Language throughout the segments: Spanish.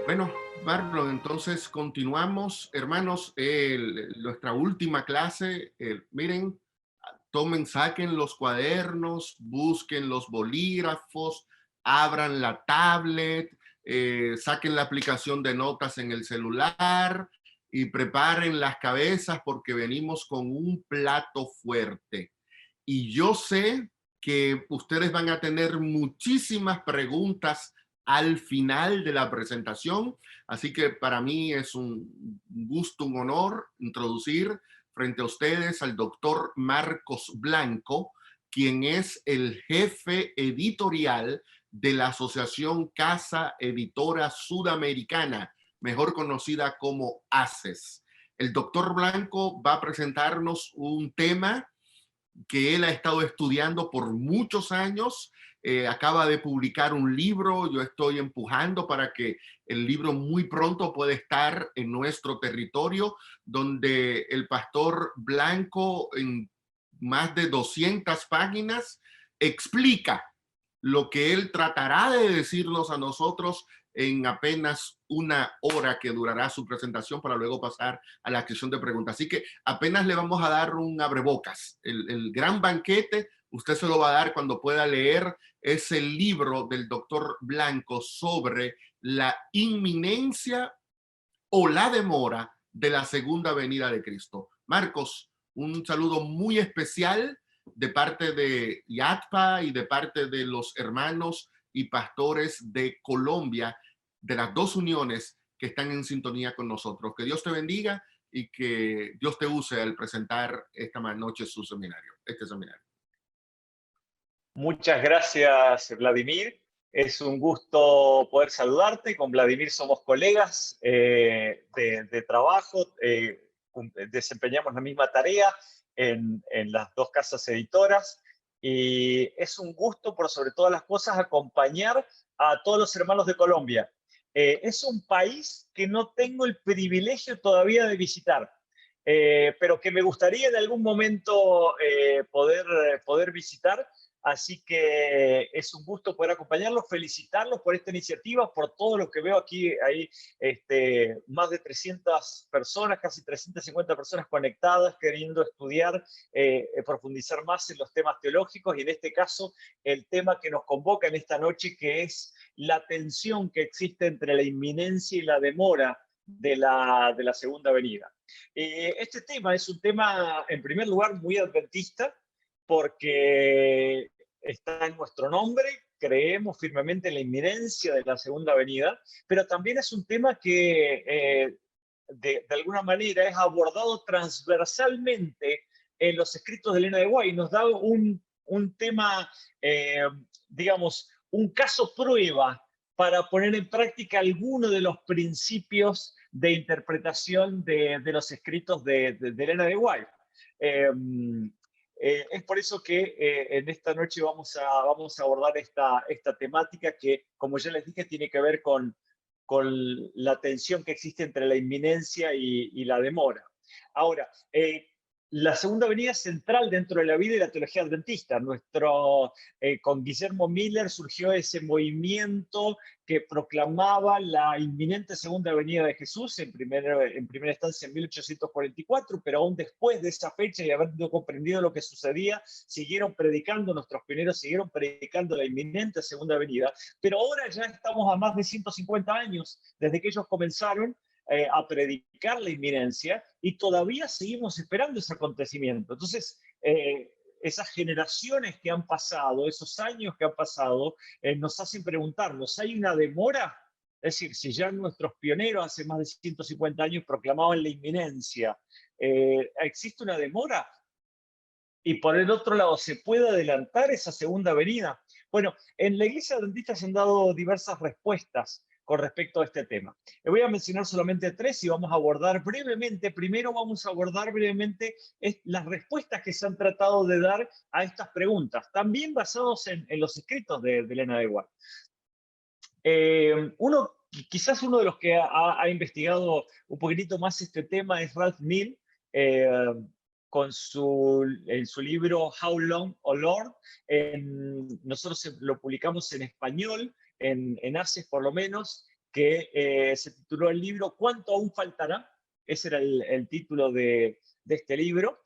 Bueno, Marlon, entonces continuamos, hermanos, nuestra última clase. Miren, tomen, saquen los cuadernos, busquen los bolígrafos, abran la tablet, saquen la aplicación de notas en el celular y preparen las cabezas porque venimos con un plato fuerte. Y yo sé que ustedes van a tener muchísimas preguntas al final de la presentación, así que para mí es un gusto, un honor introducir frente a ustedes al doctor Marcos Blanco, quien es el jefe editorial de la Asociación Casa Editora Sudamericana, mejor conocida como ACES. El doctor Blanco va a presentarnos un tema que él ha estado estudiando por muchos años. Acaba de publicar un libro, yo estoy empujando para que el libro muy pronto pueda estar en nuestro territorio, donde el pastor Blanco en más de 200 páginas explica lo que él tratará de decirnos a nosotros en apenas una hora que durará su presentación para luego pasar a la sesión de preguntas. Así que apenas le vamos a dar un abrebocas. El gran banquete, usted se lo va a dar cuando pueda leer ese libro del doctor Blanco sobre la inminencia o la demora de la segunda venida de Cristo. Marcos, un saludo muy especial de parte de IATPA y de parte de los hermanos y pastores de Colombia, de las dos uniones que están en sintonía con nosotros. Que Dios te bendiga y que Dios te use al presentar esta noche su seminario, este seminario. Muchas gracias, Vladimir. Es un gusto poder saludarte. Con Vladimir somos colegas de trabajo. Desempeñamos la misma tarea en las dos casas editoras. Y es un gusto, por sobre todas las cosas, acompañar a todos los hermanos de Colombia. Es un país que no tengo el privilegio todavía de visitar. Pero que me gustaría en algún momento poder visitar. Así que es un gusto poder acompañarlos, felicitarlos por esta iniciativa, por todo lo que veo aquí. Hay más de 300 personas, casi 350 personas conectadas, queriendo estudiar, profundizar más en los temas teológicos y en este caso el tema que nos convoca en esta noche, que es la tensión que existe entre la inminencia y la demora de la segunda venida. Este tema es un tema, en primer lugar, muy adventista, porque está en nuestro nombre, creemos firmemente en la inminencia de la segunda venida, pero también es un tema que de alguna manera es abordado transversalmente en los escritos de Elena de White. Nos da un tema, digamos, un caso prueba para poner en práctica algunos de los principios de interpretación de los escritos de Elena de White. Es por eso que en esta noche vamos a abordar esta temática que, como ya les dije, tiene que ver con la tensión que existe entre la inminencia y la demora. Ahora, la segunda venida es central dentro de la vida y la teología adventista. Con Guillermo Miller surgió ese movimiento que proclamaba la inminente segunda venida de Jesús en primera instancia en 1844, pero aún después de esa fecha y habiendo comprendido lo que sucedía, siguieron predicando, nuestros pioneros siguieron predicando la inminente segunda venida, pero ahora ya estamos a más de 150 años desde que ellos comenzaron a predicar la inminencia y todavía seguimos esperando ese acontecimiento. Entonces, esas generaciones que han pasado, esos años que han pasado, nos hacen preguntarnos, ¿hay una demora? Es decir, si ya nuestros pioneros hace más de 150 años proclamaban la inminencia, ¿existe una demora? Y por el otro lado, ¿se puede adelantar esa segunda venida? Bueno, en la Iglesia Adventista se han dado diversas respuestas con respecto a este tema. Le voy a mencionar solamente tres y vamos a abordar brevemente. Primero vamos a abordar brevemente las respuestas que se han tratado de dar a estas preguntas, también basados en los escritos de Elena de White. Quizás uno de los que ha investigado un poquitito más este tema es Ralph Neal, en su libro How Long, O Lord. Nosotros lo publicamos en español, en ACES por lo menos, que se tituló el libro ¿Cuánto aún faltará? Ese era el título de este libro.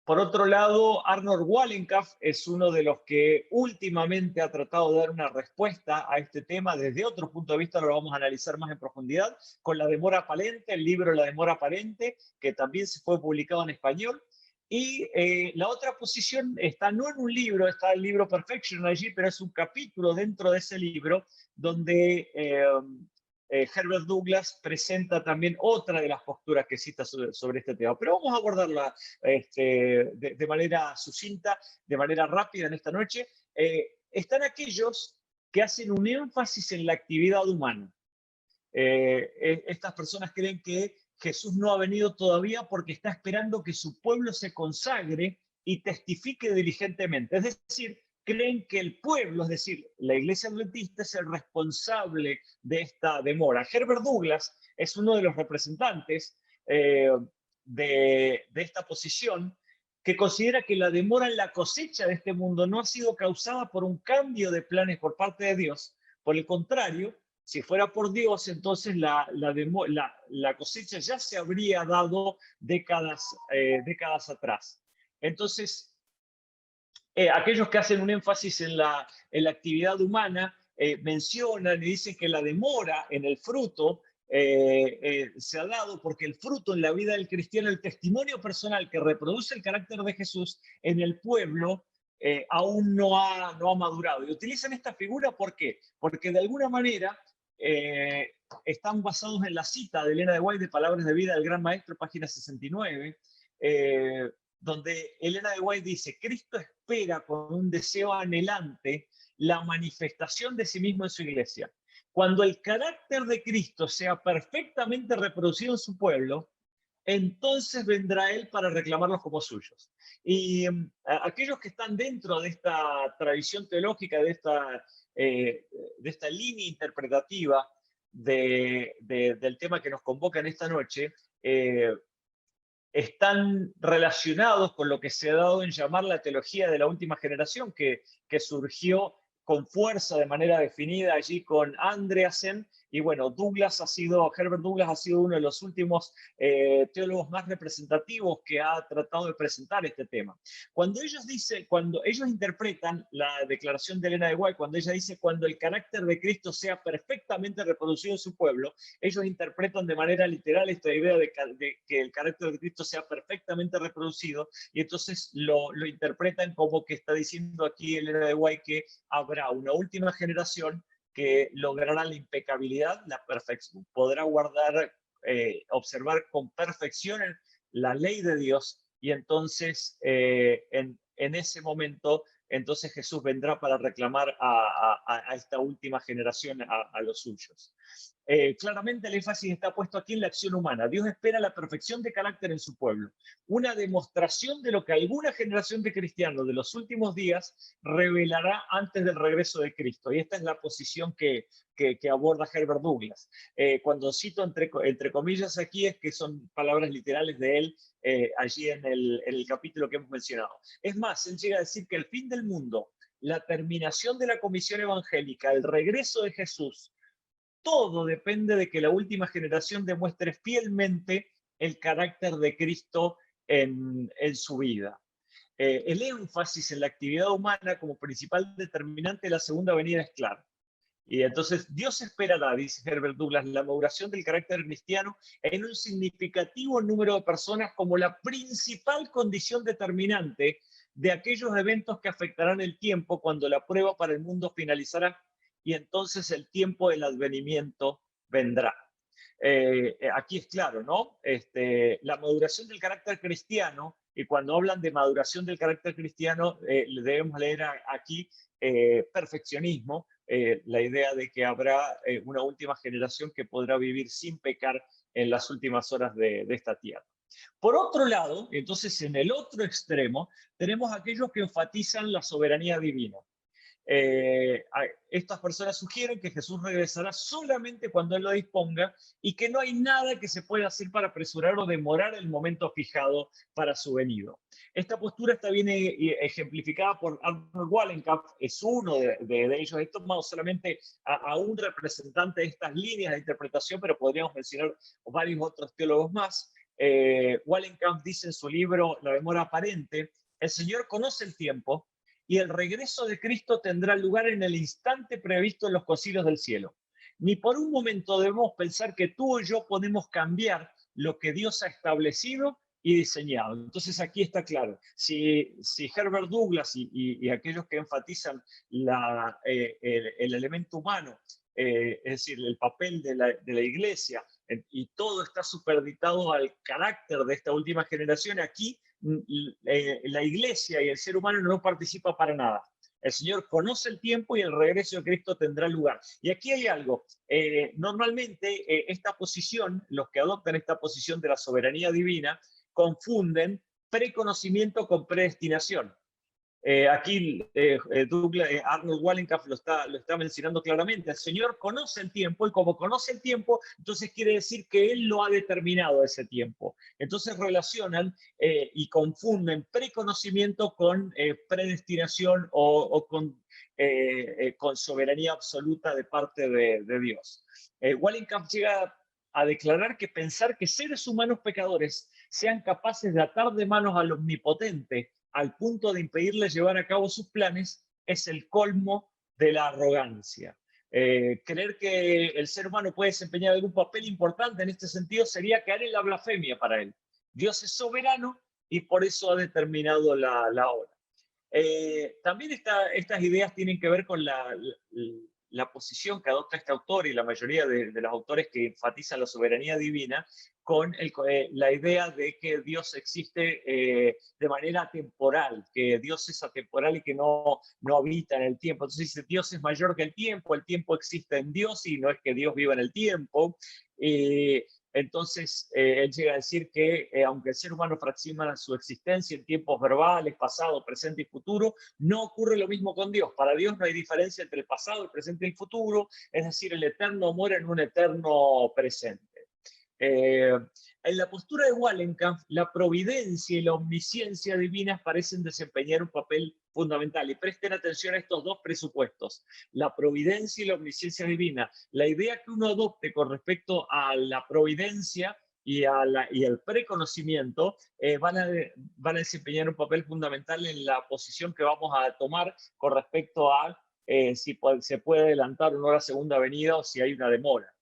Por otro lado, Arnold Wallenkampf es uno de los que últimamente ha tratado de dar una respuesta a este tema desde otro punto de vista, lo vamos a analizar más en profundidad, con La demora aparente, el libro La demora aparente, que también se fue publicado en español. Y la otra posición está no en un libro, está el libro Perfection allí, pero es un capítulo dentro de ese libro donde Herbert Douglas presenta también otra de las posturas que cita sobre este tema. Pero vamos a abordarla de manera sucinta, de manera rápida en esta noche. Están aquellos que hacen un énfasis en la actividad humana. Estas personas creen que Jesús no ha venido todavía porque está esperando que su pueblo se consagre y testifique diligentemente. Es decir, creen que el pueblo, es decir, la iglesia adventista, es el responsable de esta demora. Herbert Douglas es uno de los representantes de esta posición, que considera que la demora en la cosecha de este mundo no ha sido causada por un cambio de planes por parte de Dios. Por el contrario, si fuera por Dios, entonces la cosecha ya se habría dado décadas atrás. Entonces, aquellos que hacen un énfasis en la actividad humana mencionan y dicen que la demora en el fruto se ha dado porque el fruto en la vida del cristiano, el testimonio personal que reproduce el carácter de Jesús en el pueblo, aún no ha madurado. Y utilizan esta figura, ¿por qué? Porque de alguna manera están basados en la cita de Elena de White de Palabras de Vida del Gran Maestro, página 69, donde Elena de White dice: Cristo espera con un deseo anhelante la manifestación de sí mismo en su iglesia. Cuando el carácter de Cristo sea perfectamente reproducido en su pueblo, entonces vendrá Él para reclamarlos como suyos. Y aquellos que están dentro de esta tradición teológica, de esta línea interpretativa del tema que nos convoca en esta noche, están relacionados con lo que se ha dado en llamar la teología de la última generación, que surgió con fuerza de manera definida allí con Andreasen. Y bueno, Herbert Douglas ha sido uno de los últimos teólogos más representativos que ha tratado de presentar este tema. Cuando ellos interpretan la declaración de Elena de White, cuando ella dice cuando el carácter de Cristo sea perfectamente reproducido en su pueblo, ellos interpretan de manera literal esta idea de que el carácter de Cristo sea perfectamente reproducido, y entonces lo interpretan como que está diciendo aquí Elena de White que habrá una última generación que logrará la impecabilidad, la perfección, podrá observar con perfección la ley de Dios, y entonces en ese momento entonces Jesús vendrá para reclamar a esta última generación, a los suyos. Claramente el énfasis está puesto aquí en la acción humana. Dios espera la perfección de carácter en su pueblo, una demostración de lo que alguna generación de cristianos de los últimos días revelará antes del regreso de Cristo. Y esta es la posición que aborda Herbert Douglas. Cuando cito entre comillas aquí, es que son palabras literales de él allí en el capítulo que hemos mencionado. Es más, él llega a decir que el fin del mundo, la terminación de la comisión evangélica, el regreso de Jesús, todo depende de que la última generación demuestre fielmente el carácter de Cristo en su vida. El énfasis en la actividad humana como principal determinante de la segunda venida es claro. Y entonces Dios esperará, dice Herbert Douglas, la maduración del carácter cristiano en un significativo número de personas como la principal condición determinante de aquellos eventos que afectarán el tiempo cuando la prueba para el mundo finalizará y entonces el tiempo del advenimiento vendrá. Aquí es claro, ¿no? La maduración del carácter cristiano, y cuando hablan de maduración del carácter cristiano, debemos leer aquí perfeccionismo, la idea de que habrá una última generación que podrá vivir sin pecar en las últimas horas de esta tierra. Por otro lado, entonces en el otro extremo, tenemos aquellos que enfatizan la soberanía divina. Estas personas sugieren que Jesús regresará solamente cuando Él lo disponga y que no hay nada que se pueda hacer para apresurar o demorar el momento fijado para su venido. Esta postura está bien ejemplificada por Arnold Wallenkamp, es uno de ellos. He tomado solamente a un representante de estas líneas de interpretación, pero podríamos mencionar varios otros teólogos más. Wallenkamp dice en su libro La demora aparente: el Señor conoce el tiempo y el regreso de Cristo tendrá lugar en el instante previsto en los concilios del cielo. Ni por un momento debemos pensar que tú o yo podemos cambiar lo que Dios ha establecido y diseñado. Entonces aquí está claro, si Herbert Douglass y aquellos que enfatizan el elemento humano, es decir, el papel de la iglesia, y todo está superditado al carácter de esta última generación, aquí la iglesia y el ser humano no participa para nada. El Señor conoce el tiempo y el regreso de Cristo tendrá lugar. Y aquí hay algo. Normalmente esta posición, los que adoptan esta posición de la soberanía divina, confunden preconocimiento con predestinación. Aquí Arnold Wallenkamp lo está mencionando claramente. El Señor conoce el tiempo y como conoce el tiempo, entonces quiere decir que Él lo ha determinado ese tiempo. Entonces relacionan y confunden preconocimiento con predestinación o con soberanía absoluta de parte de Dios. Wallenkamp llega a declarar que pensar que seres humanos pecadores sean capaces de atar de manos al omnipotente al punto de impedirles llevar a cabo sus planes es el colmo de la arrogancia. Creer que el ser humano puede desempeñar algún papel importante en este sentido sería caer en la blasfemia para él. Dios es soberano y por eso ha determinado la hora. También estas ideas tienen que ver con la posición que adopta este autor y la mayoría de los autores que enfatizan la soberanía divina, con la idea de que Dios existe de manera temporal, que Dios es atemporal y que no habita en el tiempo. Entonces dice, Dios es mayor que el tiempo existe en Dios y no es que Dios viva en el tiempo. Entonces, él llega a decir que aunque el ser humano fracciona su existencia en tiempos verbales, pasado, presente y futuro, no ocurre lo mismo con Dios. Para Dios no hay diferencia entre el pasado, el presente y el futuro, es decir, el eterno muere en un eterno presente. En la postura de Wallenkamp, la providencia y la omnisciencia divinas parecen desempeñar un papel fundamental. Y presten atención a estos dos presupuestos, la providencia y la omnisciencia divina. La idea que uno adopte con respecto a la providencia y el preconocimiento van a desempeñar un papel fundamental en la posición que vamos a tomar con respecto a si se puede adelantar o no la segunda venida o si hay una demora.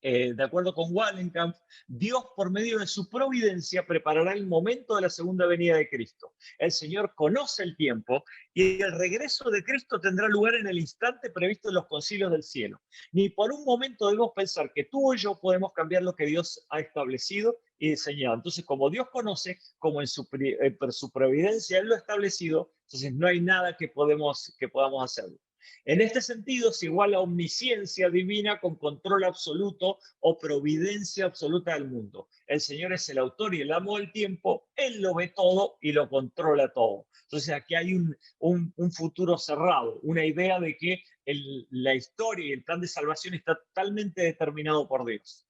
De acuerdo con Wallenkamp, Dios por medio de su providencia preparará el momento de la segunda venida de Cristo. El Señor conoce el tiempo y el regreso de Cristo tendrá lugar en el instante previsto en los concilios del cielo. Ni por un momento debemos pensar que tú o yo podemos cambiar lo que Dios ha establecido y diseñado. Entonces, como Dios conoce, como en su providencia Él lo ha establecido, entonces no hay nada que podamos hacerlo. En este sentido, es igual a omnisciencia divina con control absoluto o providencia absoluta del mundo. El Señor es el autor y el amo del tiempo, Él lo ve todo y lo controla todo. Entonces aquí hay un futuro cerrado, una idea de que la historia y el plan de salvación está totalmente determinado por Dios.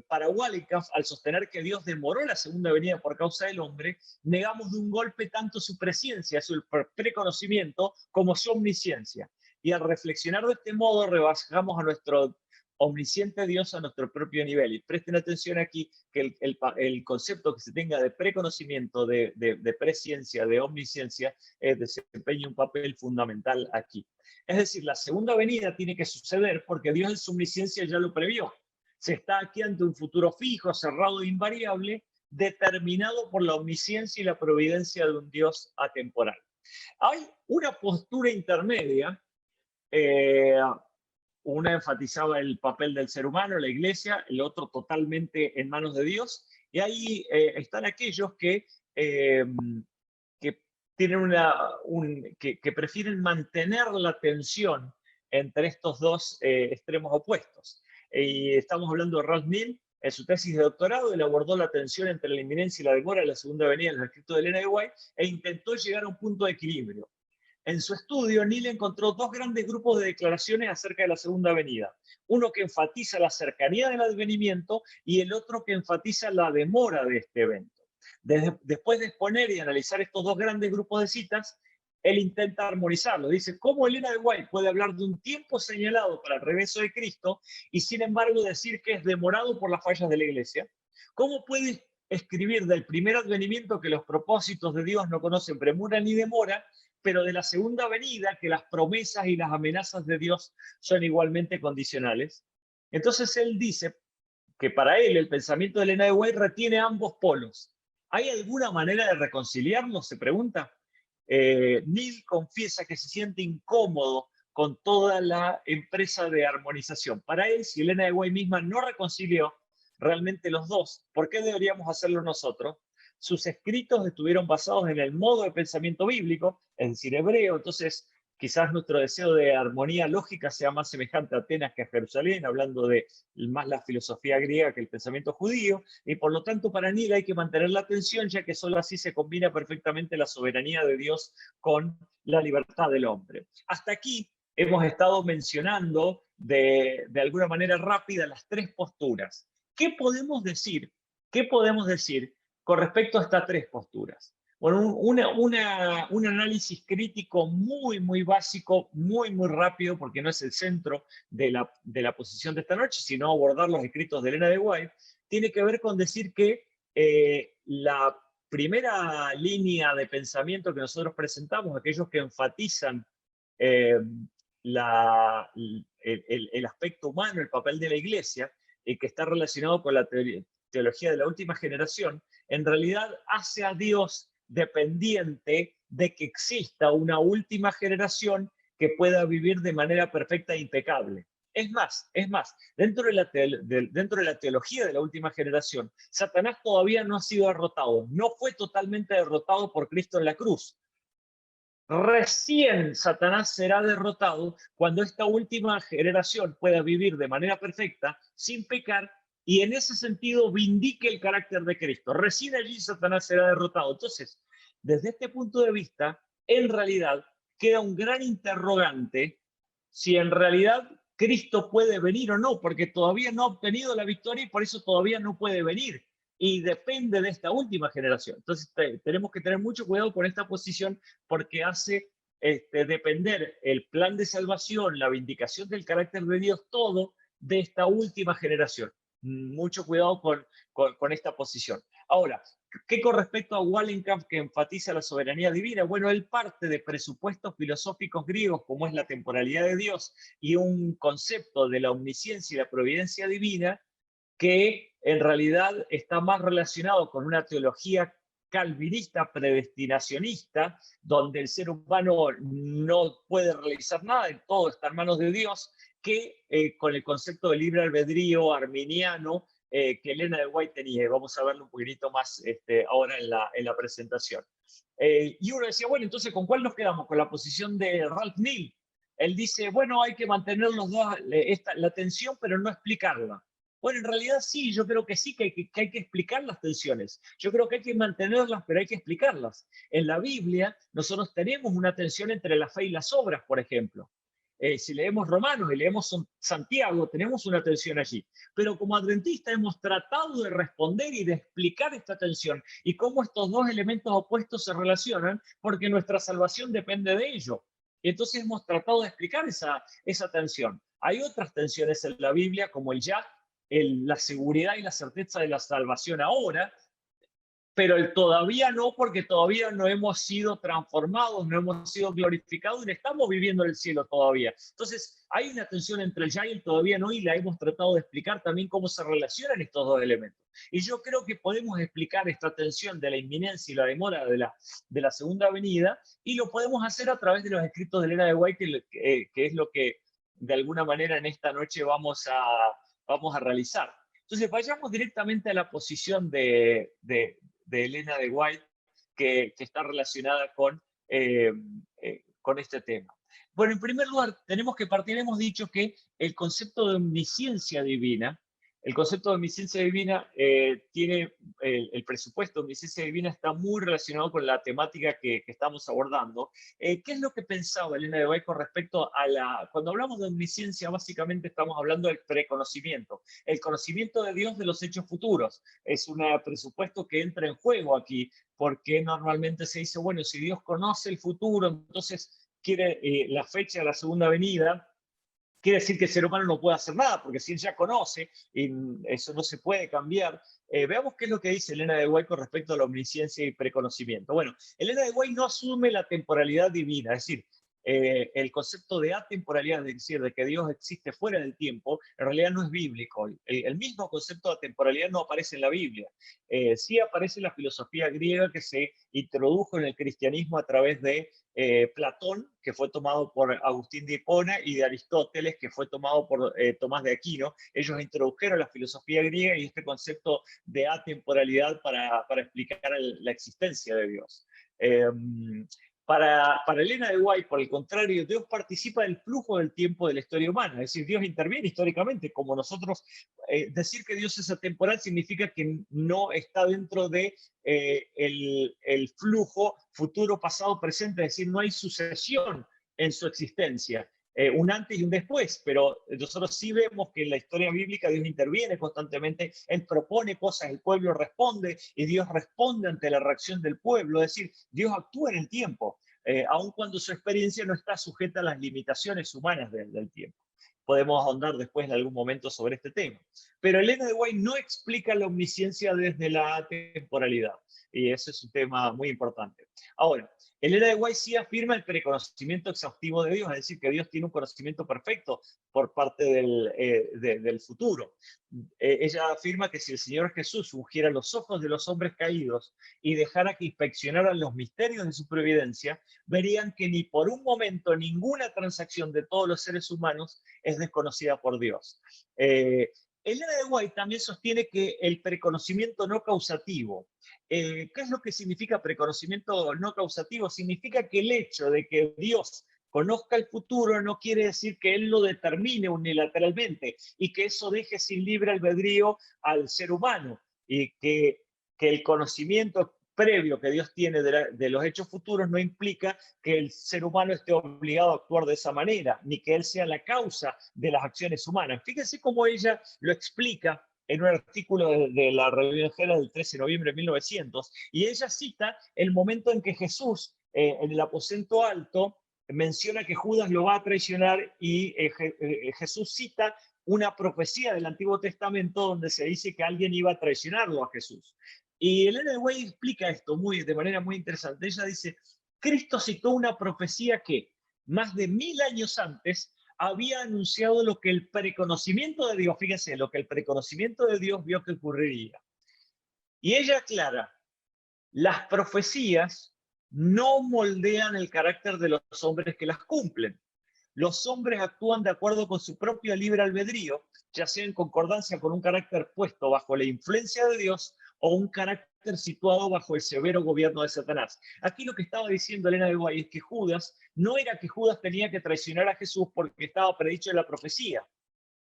Para Wallenkamp, al sostener que Dios demoró la segunda venida por causa del hombre, negamos de un golpe tanto su presencia, su preconocimiento, como su omnisciencia. Y al reflexionar de este modo, rebajamos a nuestro omnisciente Dios a nuestro propio nivel. Y presten atención aquí que el concepto que se tenga de preconocimiento, de presciencia, de omnisciencia, desempeña un papel fundamental aquí. Es decir, la segunda venida tiene que suceder porque Dios en su omnisciencia ya lo previó. Se está aquí ante un futuro fijo, cerrado e invariable, determinado por la omnisciencia y la providencia de un Dios atemporal. Hay una postura intermedia, una enfatizaba el papel del ser humano, la iglesia, el otro totalmente en manos de Dios, y ahí están aquellos que tienen que prefieren mantener la tensión entre estos dos extremos opuestos. Y estamos hablando de Ralph Neal. En su tesis de doctorado, él abordó la tensión entre la inminencia y la demora de la segunda venida en el escrito de Elena de White e intentó llegar a un punto de equilibrio. En su estudio, Neal encontró dos grandes grupos de declaraciones acerca de la segunda venida. Uno que enfatiza la cercanía del advenimiento y el otro que enfatiza la demora de este evento. Después de exponer y analizar estos dos grandes grupos de citas, él intenta armonizarlo. Dice, ¿cómo Elena de White puede hablar de un tiempo señalado para el regreso de Cristo y sin embargo decir que es demorado por las fallas de la iglesia? ¿Cómo puede escribir del primer advenimiento que los propósitos de Dios no conocen premura ni demora, pero de la segunda venida que las promesas y las amenazas de Dios son igualmente condicionales? Entonces él dice que para él el pensamiento de Elena de White retiene ambos polos. ¿Hay alguna manera de reconciliarlos?, se pregunta. Neal confiesa que se siente incómodo con toda la empresa de armonización. Para él, si Elena de White misma no reconcilió realmente los dos, ¿por qué deberíamos hacerlo nosotros? Sus escritos estuvieron basados en el modo de pensamiento bíblico, es decir, hebreo. Entonces quizás nuestro deseo de armonía lógica sea más semejante a Atenas que a Jerusalén, hablando de más la filosofía griega que el pensamiento judío, y por lo tanto para Neal hay que mantener la atención, ya que solo así se combina perfectamente la soberanía de Dios con la libertad del hombre. Hasta aquí hemos estado mencionando de alguna manera rápida las tres posturas. ¿Qué podemos decir? ¿Qué podemos decir con respecto a estas tres posturas? Bueno, un análisis crítico muy básico, muy rápido, porque no es el centro de la posición de esta noche, sino abordar los escritos de Elena de White, tiene que ver con decir que la primera línea de pensamiento que nosotros presentamos, aquellos que enfatizan eh, el aspecto humano, el papel de la iglesia, y que está relacionado con la teología de la última generación, en realidad hace a Dios dependiente de que exista una última generación que pueda vivir de manera perfecta e impecable. Es más, dentro de la teología de la última generación, Satanás todavía no ha sido derrotado, no fue totalmente derrotado por Cristo en la cruz. Recién Satanás será derrotado cuando esta última generación pueda vivir de manera perfecta, sin pecar, y en ese sentido vindique el carácter de Cristo. Recién allí Satanás será derrotado. Entonces, desde este punto de vista, en realidad queda un gran interrogante si en realidad Cristo puede venir o no, porque todavía no ha obtenido la victoria y por eso todavía no puede venir. Y depende de esta última generación. Entonces tenemos que tener mucho cuidado con esta posición porque hace depender el plan de salvación, la vindicación del carácter de Dios, todo de esta última generación. Mucho cuidado con esta posición. Ahora, ¿qué con respecto a Wallenkamp, que enfatiza la soberanía divina? Bueno, él parte de presupuestos filosóficos griegos como es la temporalidad de Dios y un concepto de la omnisciencia y la providencia divina que en realidad está más relacionado con una teología calvinista, predestinacionista, donde el ser humano no puede realizar nada, todo está en manos de Dios, que con el concepto de libre albedrío arminiano que Elena de White tenía. Vamos a verlo un poquitito más ahora en la presentación. Y uno decía, bueno, entonces, ¿con cuál nos quedamos? Con la posición de Ralph Neal. Él dice, bueno, hay que mantener los dos, la tensión, pero no explicarla. Bueno, en realidad sí, yo creo que sí, que hay que explicar las tensiones. Yo creo que hay que mantenerlas, pero hay que explicarlas. En la Biblia, nosotros tenemos una tensión entre la fe y las obras, por ejemplo. Si leemos Romanos y leemos Santiago, tenemos una tensión allí. Pero como adventistas hemos tratado de responder y de explicar esta tensión y cómo estos dos elementos opuestos se relacionan, porque nuestra salvación depende de ello. Y entonces hemos tratado de explicar esa tensión. Hay otras tensiones en la Biblia, como el ya, la seguridad y la certeza de la salvación ahora, pero el todavía no, porque todavía no hemos sido transformados, no hemos sido glorificados y no estamos viviendo en el cielo todavía. Entonces, hay una tensión entre el ya y el todavía no, y la hemos tratado de explicar también cómo se relacionan estos dos elementos. Y yo creo que podemos explicar esta tensión de la inminencia y la demora de la segunda venida, y lo podemos hacer a través de los escritos de Elena de White, que es lo que de alguna manera en esta noche vamos a realizar. Entonces, vayamos directamente a la posición de Elena de White, que está relacionada con este tema. Bueno, en primer lugar, tenemos que partir, hemos dicho que el concepto de omnisciencia divina El concepto de omnisciencia divina tiene, el presupuesto de omnisciencia divina está muy relacionado con la temática que estamos abordando. ¿Qué es lo que pensaba Elena de White con respecto a la... Cuando hablamos de omnisciencia, básicamente estamos hablando del preconocimiento, el conocimiento de Dios de los hechos futuros. Es un presupuesto que entra en juego aquí, porque normalmente se dice, bueno, si Dios conoce el futuro, entonces quiere la fecha de la segunda venida, quiere decir que el ser humano no puede hacer nada, porque si él ya conoce, y eso no se puede cambiar. Veamos qué es lo que dice Elena de White con respecto a la omnisciencia y preconocimiento. Bueno, Elena de White no asume la temporalidad divina, es decir, el concepto de atemporalidad, es decir, de que Dios existe fuera del tiempo, en realidad no es bíblico. El mismo concepto de atemporalidad no aparece en la Biblia. Sí aparece en la filosofía griega que se introdujo en el cristianismo a través de Platón, que fue tomado por Agustín de Hipona, y de Aristóteles, que fue tomado por Tomás de Aquino. Ellos introdujeron la filosofía griega y este concepto de atemporalidad para explicar la existencia de Dios. Para Elena de White, por el contrario, Dios participa del flujo del tiempo de la historia humana, es decir, Dios interviene históricamente, como nosotros. Decir que Dios es atemporal significa que no está dentro de el flujo futuro, pasado, presente, es decir, no hay sucesión en su existencia, un antes y un después, pero nosotros sí vemos que en la historia bíblica Dios interviene constantemente, Él propone cosas, el pueblo responde y Dios responde ante la reacción del pueblo, es decir, Dios actúa en el tiempo, aun cuando su experiencia no está sujeta a las limitaciones humanas del tiempo. Podemos ahondar después en algún momento sobre este tema. Pero Elena de White no explica la omnisciencia desde la temporalidad, y ese es un tema muy importante. Ahora, Elena de White sí afirma el preconocimiento exhaustivo de Dios, es decir, que Dios tiene un conocimiento perfecto por parte del futuro. Ella afirma que si el Señor Jesús ungiera los ojos de los hombres caídos y dejara que inspeccionaran los misterios de su providencia, verían que ni por un momento ninguna transacción de todos los seres humanos es desconocida por Dios. Elena de White también sostiene que el preconocimiento no causativo. ¿Qué es lo que significa preconocimiento no causativo? Significa que el hecho de que Dios conozca el futuro no quiere decir que Él lo determine unilateralmente y que eso deje sin libre albedrío al ser humano, y que el conocimiento previo que Dios tiene de los hechos futuros no implica que el ser humano esté obligado a actuar de esa manera, ni que Él sea la causa de las acciones humanas. Fíjense cómo ella lo explica en un artículo de la Revista Evangélica del 13 de noviembre de 1900, y ella cita el momento en que Jesús, en el aposento alto, menciona que Judas lo va a traicionar, y Jesús cita una profecía del Antiguo Testamento donde se dice que alguien iba a traicionarlo a Jesús. Y Elena de White explica esto de manera muy interesante. Ella dice, Cristo citó una profecía que más de 1000 años antes había anunciado lo que el preconocimiento de Dios, fíjense, lo que el preconocimiento de Dios vio que ocurriría. Y ella aclara, las profecías no moldean el carácter de los hombres que las cumplen. Los hombres actúan de acuerdo con su propio libre albedrío, ya sea en concordancia con un carácter puesto bajo la influencia de Dios o un carácter situado bajo el severo gobierno de Satanás. Aquí lo que estaba diciendo Elena de White es que Judas, no era que Judas tenía que traicionar a Jesús porque estaba predicho en la profecía.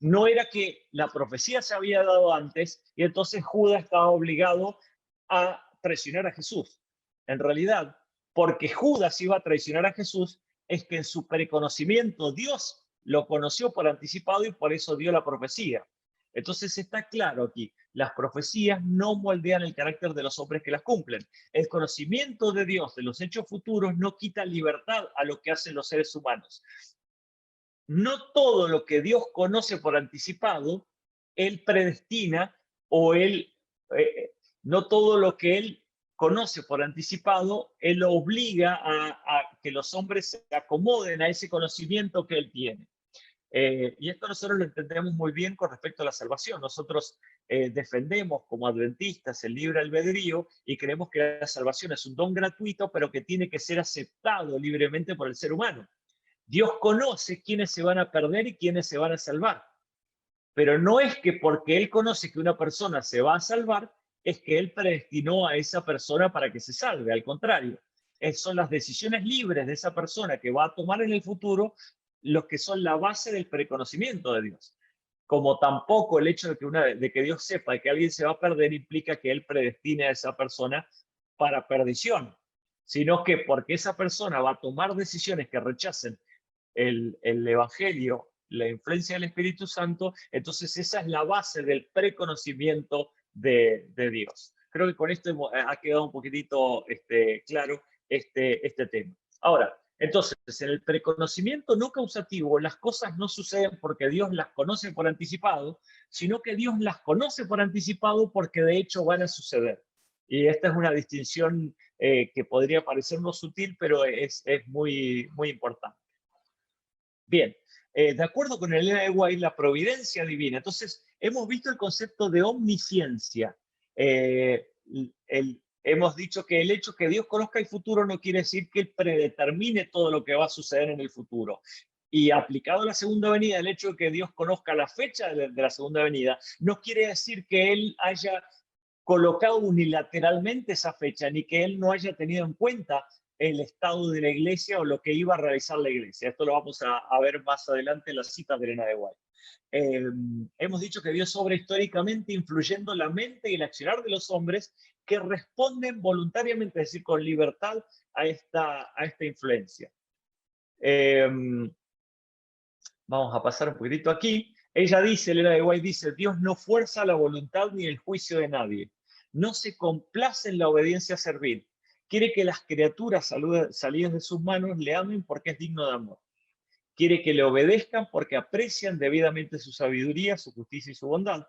No era que la profecía se había dado antes y entonces Judas estaba obligado a traicionar a Jesús. En realidad, porque Judas iba a traicionar a Jesús, es que en su preconocimiento Dios lo conoció por anticipado y por eso dio la profecía. Entonces está claro aquí, las profecías no moldean el carácter de los hombres que las cumplen. El conocimiento de Dios de los hechos futuros no quita libertad a lo que hacen los seres humanos. No todo lo que Dios conoce por anticipado, Él predestina, o no todo lo que Él conoce por anticipado, Él lo obliga a que los hombres se acomoden a ese conocimiento que Él tiene. Y esto nosotros lo entendemos muy bien con respecto a la salvación. Nosotros defendemos como adventistas el libre albedrío y creemos que la salvación es un don gratuito, pero que tiene que ser aceptado libremente por el ser humano. Dios conoce quiénes se van a perder y quiénes se van a salvar. Pero no es que porque Él conoce que una persona se va a salvar, es que Él predestinó a esa persona para que se salve. Al contrario, son las decisiones libres de esa persona que va a tomar en el futuro los que son la base del preconocimiento de Dios. como tampoco el hecho de que Dios sepa que alguien se va a perder implica que Él predestine a esa persona para perdición, sino que porque esa persona va a tomar decisiones que rechacen el Evangelio, la influencia del Espíritu Santo, entonces esa es la base del preconocimiento de Dios. Creo que con esto ha quedado un poquitito claro este tema. Ahora, entonces, en el preconocimiento no causativo, las cosas no suceden porque Dios las conoce por anticipado, sino que Dios las conoce por anticipado porque de hecho van a suceder. Y esta es una distinción que podría parecernos sutil, pero es muy, muy importante. Bien, de acuerdo con Elena de White, la providencia divina. Entonces, hemos visto el concepto de omnisciencia. Hemos dicho que el hecho que Dios conozca el futuro no quiere decir que Él predetermine todo lo que va a suceder en el futuro. Y aplicado a la segunda venida, el hecho de que Dios conozca la fecha de la segunda venida, no quiere decir que Él haya colocado unilateralmente esa fecha, ni que Él no haya tenido en cuenta el estado de la iglesia o lo que iba a realizar la iglesia. Esto lo vamos a ver más adelante en las citas de Elena de White. Hemos dicho que Dios obra históricamente influyendo la mente y el accionar de los hombres que responden voluntariamente, es decir, con libertad a esta influencia. Vamos a pasar un poquitito aquí. Ella dice, Elena de White dice, Dios no fuerza la voluntad ni el juicio de nadie. No se complace en la obediencia servil. Quiere que las criaturas salidas de sus manos le amen porque es digno de amor. Quiere que le obedezcan porque aprecian debidamente su sabiduría, su justicia y su bondad.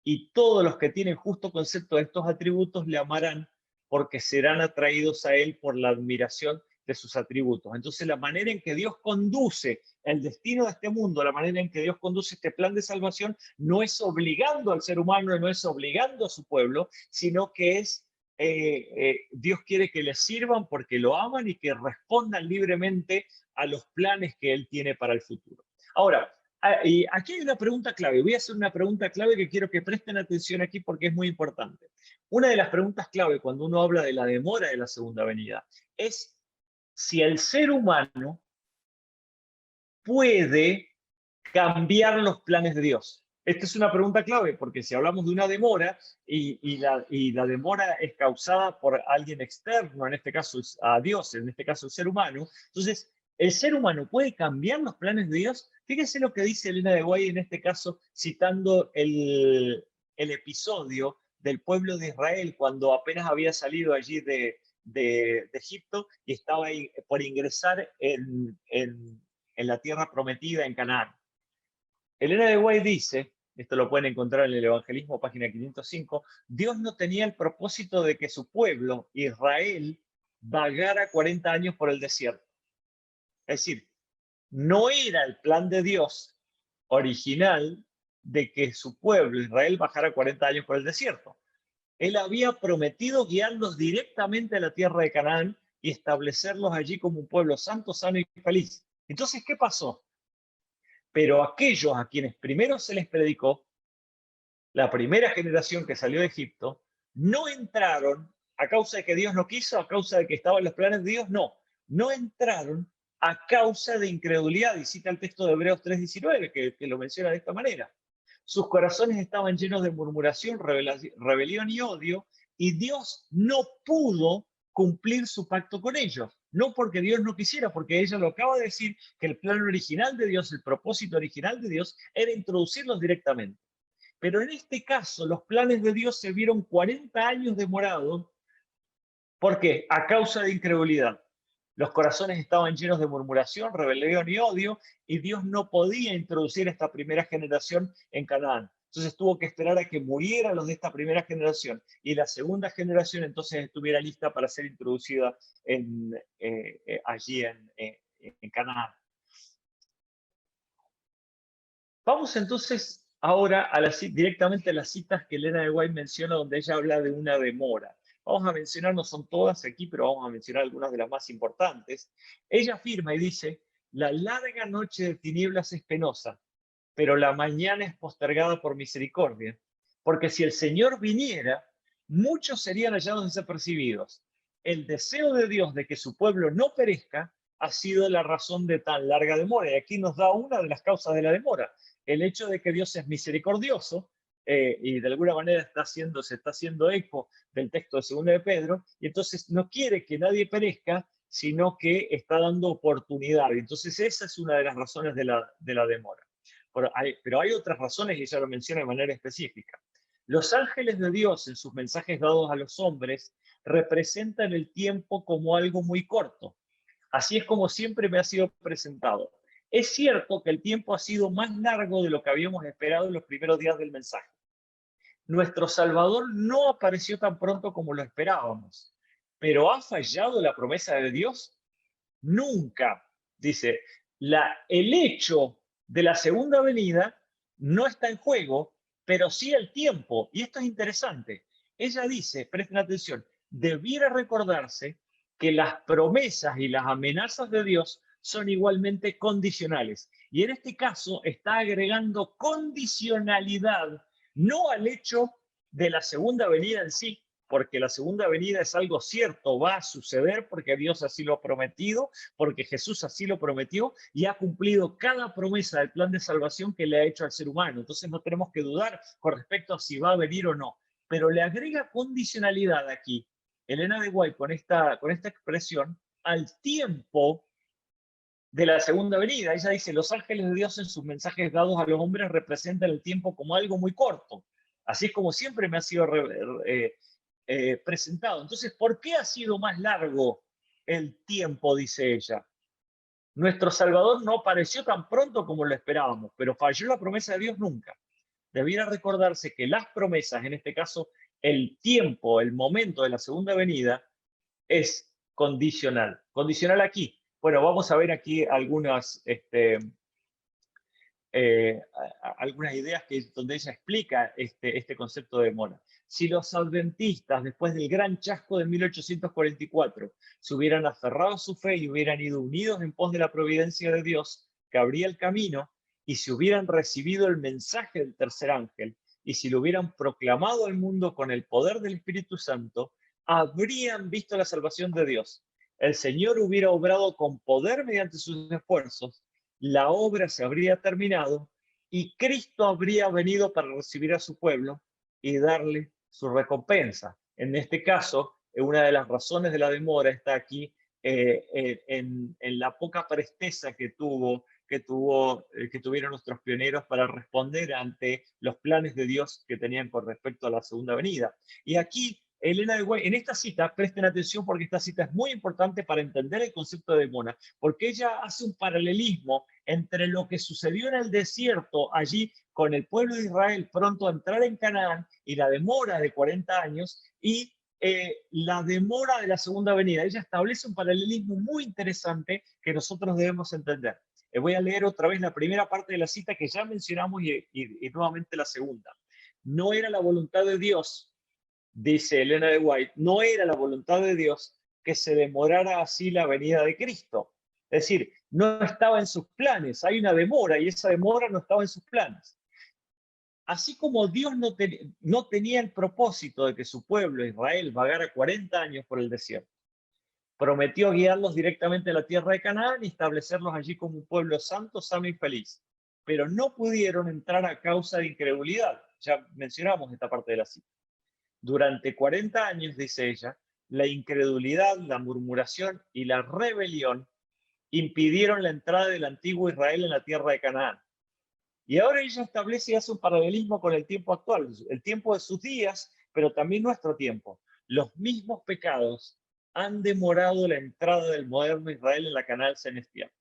Y todos los que tienen justo concepto de estos atributos le amarán porque serán atraídos a él por la admiración de sus atributos. Entonces, la manera en que Dios conduce el destino de este mundo, la manera en que Dios conduce este plan de salvación, no es obligando al ser humano, no es obligando a su pueblo, sino que es Dios quiere que le sirvan porque lo aman y que respondan libremente a los planes que Él tiene para el futuro. Ahora, y aquí hay una pregunta clave. Voy a hacer una pregunta clave que quiero que presten atención aquí porque es muy importante. Una de las preguntas clave cuando uno habla de la demora de la segunda venida es si el ser humano puede cambiar los planes de Dios. Esta es una pregunta clave, porque si hablamos de una demora y la demora es causada por alguien externo, en este caso a Dios, en este caso el ser humano, entonces, ¿el ser humano puede cambiar los planes de Dios? Fíjense lo que dice Elena de White en este caso, citando el episodio del pueblo de Israel cuando apenas había salido allí de Egipto y estaba ahí por ingresar en la tierra prometida en Canaán. Elena de White dice, esto lo pueden encontrar en el Evangelismo, página 505, Dios no tenía el propósito de que su pueblo, Israel, vagara 40 años por el desierto. Es decir, no era el plan de Dios original de que su pueblo, Israel, bajara 40 años por el desierto. Él había prometido guiarlos directamente a la tierra de Canaán y establecerlos allí como un pueblo santo, sano y feliz. Entonces, ¿qué pasó? Pero aquellos a quienes primero se les predicó, la primera generación que salió de Egipto, no entraron a causa de que Dios no quiso, a causa de que estaban los planes de Dios, no entraron a causa de incredulidad. Y cita el texto de Hebreos 3:19, que lo menciona de esta manera. Sus corazones estaban llenos de murmuración, rebelión y odio, y Dios no pudo cumplir su pacto con ellos. No porque Dios no quisiera, porque ella lo acaba de decir, que el plan original de Dios, el propósito original de Dios, era introducirlos directamente. Pero en este caso, los planes de Dios se vieron 40 años demorados. ¿Por qué? A causa de incredulidad. Los corazones estaban llenos de murmuración, rebelión y odio, y Dios no podía introducir esta primera generación en Canaán. Entonces tuvo que esperar a que murieran los de esta primera generación y la segunda generación entonces estuviera lista para ser introducida allí en Canaán. Vamos entonces ahora directamente a las citas que Elena de White menciona, donde ella habla de una demora. Vamos a mencionar, no son todas aquí, pero vamos a mencionar algunas de las más importantes. Ella afirma y dice, la larga noche de tinieblas es penosa, pero la mañana es postergada por misericordia. Porque si el Señor viniera, muchos serían hallados desapercibidos. El deseo de Dios de que su pueblo no perezca ha sido la razón de tan larga demora. Y aquí nos da una de las causas de la demora. el hecho de que Dios es misericordioso, y de alguna manera se está haciendo eco del texto de 2 de Pedro, y entonces no quiere que nadie perezca, sino que está dando oportunidad. Entonces esa es una de las razones de la demora. Pero hay otras razones, y ella lo menciona de manera específica. Los ángeles de Dios, en sus mensajes dados a los hombres, representan el tiempo como algo muy corto. Así es como siempre me ha sido presentado. Es cierto que el tiempo ha sido más largo de lo que habíamos esperado en los primeros días del mensaje. Nuestro Salvador no apareció tan pronto como lo esperábamos, pero ¿ha fallado la promesa de Dios? Nunca. Dice, el hecho de la segunda venida no está en juego, pero sí el tiempo. Y esto es interesante. Ella dice, presten atención, debiera recordarse que las promesas y las amenazas de Dios son igualmente condicionales. Y en este caso está agregando condicionalidad, no al hecho de la segunda venida en sí, porque la segunda venida es algo cierto, va a suceder porque Dios así lo ha prometido, porque Jesús así lo prometió y ha cumplido cada promesa del plan de salvación que le ha hecho al ser humano. Entonces no tenemos que dudar con respecto a si va a venir o no. Pero le agrega condicionalidad aquí, Elena de White, con esta expresión, al tiempo de la segunda venida. Ella dice, los ángeles de Dios en sus mensajes dados a los hombres representan el tiempo como algo muy corto. Así es como siempre me ha sido presentado. Entonces, ¿por qué ha sido más largo el tiempo? Dice ella. Nuestro Salvador no apareció tan pronto como lo esperábamos, pero falló la promesa de Dios nunca. Debiera recordarse que las promesas, en este caso, el tiempo, el momento de la segunda venida, es condicional. Condicional aquí. Bueno, vamos a ver aquí algunas algunas ideas donde ella explica este concepto de demora. Si los adventistas, después del gran chasco de 1844, se hubieran aferrado a su fe y hubieran ido unidos en pos de la providencia de Dios, que abría el camino, y si hubieran recibido el mensaje del tercer ángel, y si lo hubieran proclamado al mundo con el poder del Espíritu Santo, habrían visto la salvación de Dios. El Señor hubiera obrado con poder mediante sus esfuerzos, la obra se habría terminado y Cristo habría venido para recibir a su pueblo y darle su recompensa. En este caso, una de las razones de la demora está aquí en la poca presteza que tuvieron nuestros pioneros para responder ante los planes de Dios que tenían con respecto a la segunda venida. Y aquí Elena de White, en esta cita, presten atención porque esta cita es muy importante para entender el concepto de demora, porque ella hace un paralelismo entre lo que sucedió en el desierto allí con el pueblo de Israel pronto a entrar en Canaán y la demora de 40 años y la demora de la segunda venida. Ella establece un paralelismo muy interesante que nosotros debemos entender. Voy a leer otra vez la primera parte de la cita que ya mencionamos y nuevamente la segunda. No era la voluntad de Dios, dice Elena de White, no era la voluntad de Dios que se demorara así la venida de Cristo. Es decir, no estaba en sus planes, hay una demora y esa demora no estaba en sus planes. Así como Dios no tenía el propósito de que su pueblo, Israel, vagara 40 años por el desierto, prometió guiarlos directamente a la tierra de Canaán y establecerlos allí como un pueblo santo, sano y feliz. Pero no pudieron entrar a causa de incredulidad. Ya mencionamos esta parte de la cita. Durante 40 años, dice ella, la incredulidad, la murmuración y la rebelión impidieron la entrada del antiguo Israel en la tierra de Canaán. Y ahora ella establece y hace un paralelismo con el tiempo actual, el tiempo de sus días, pero también nuestro tiempo. Los mismos pecados han demorado la entrada del moderno Israel en la Canaán celestial.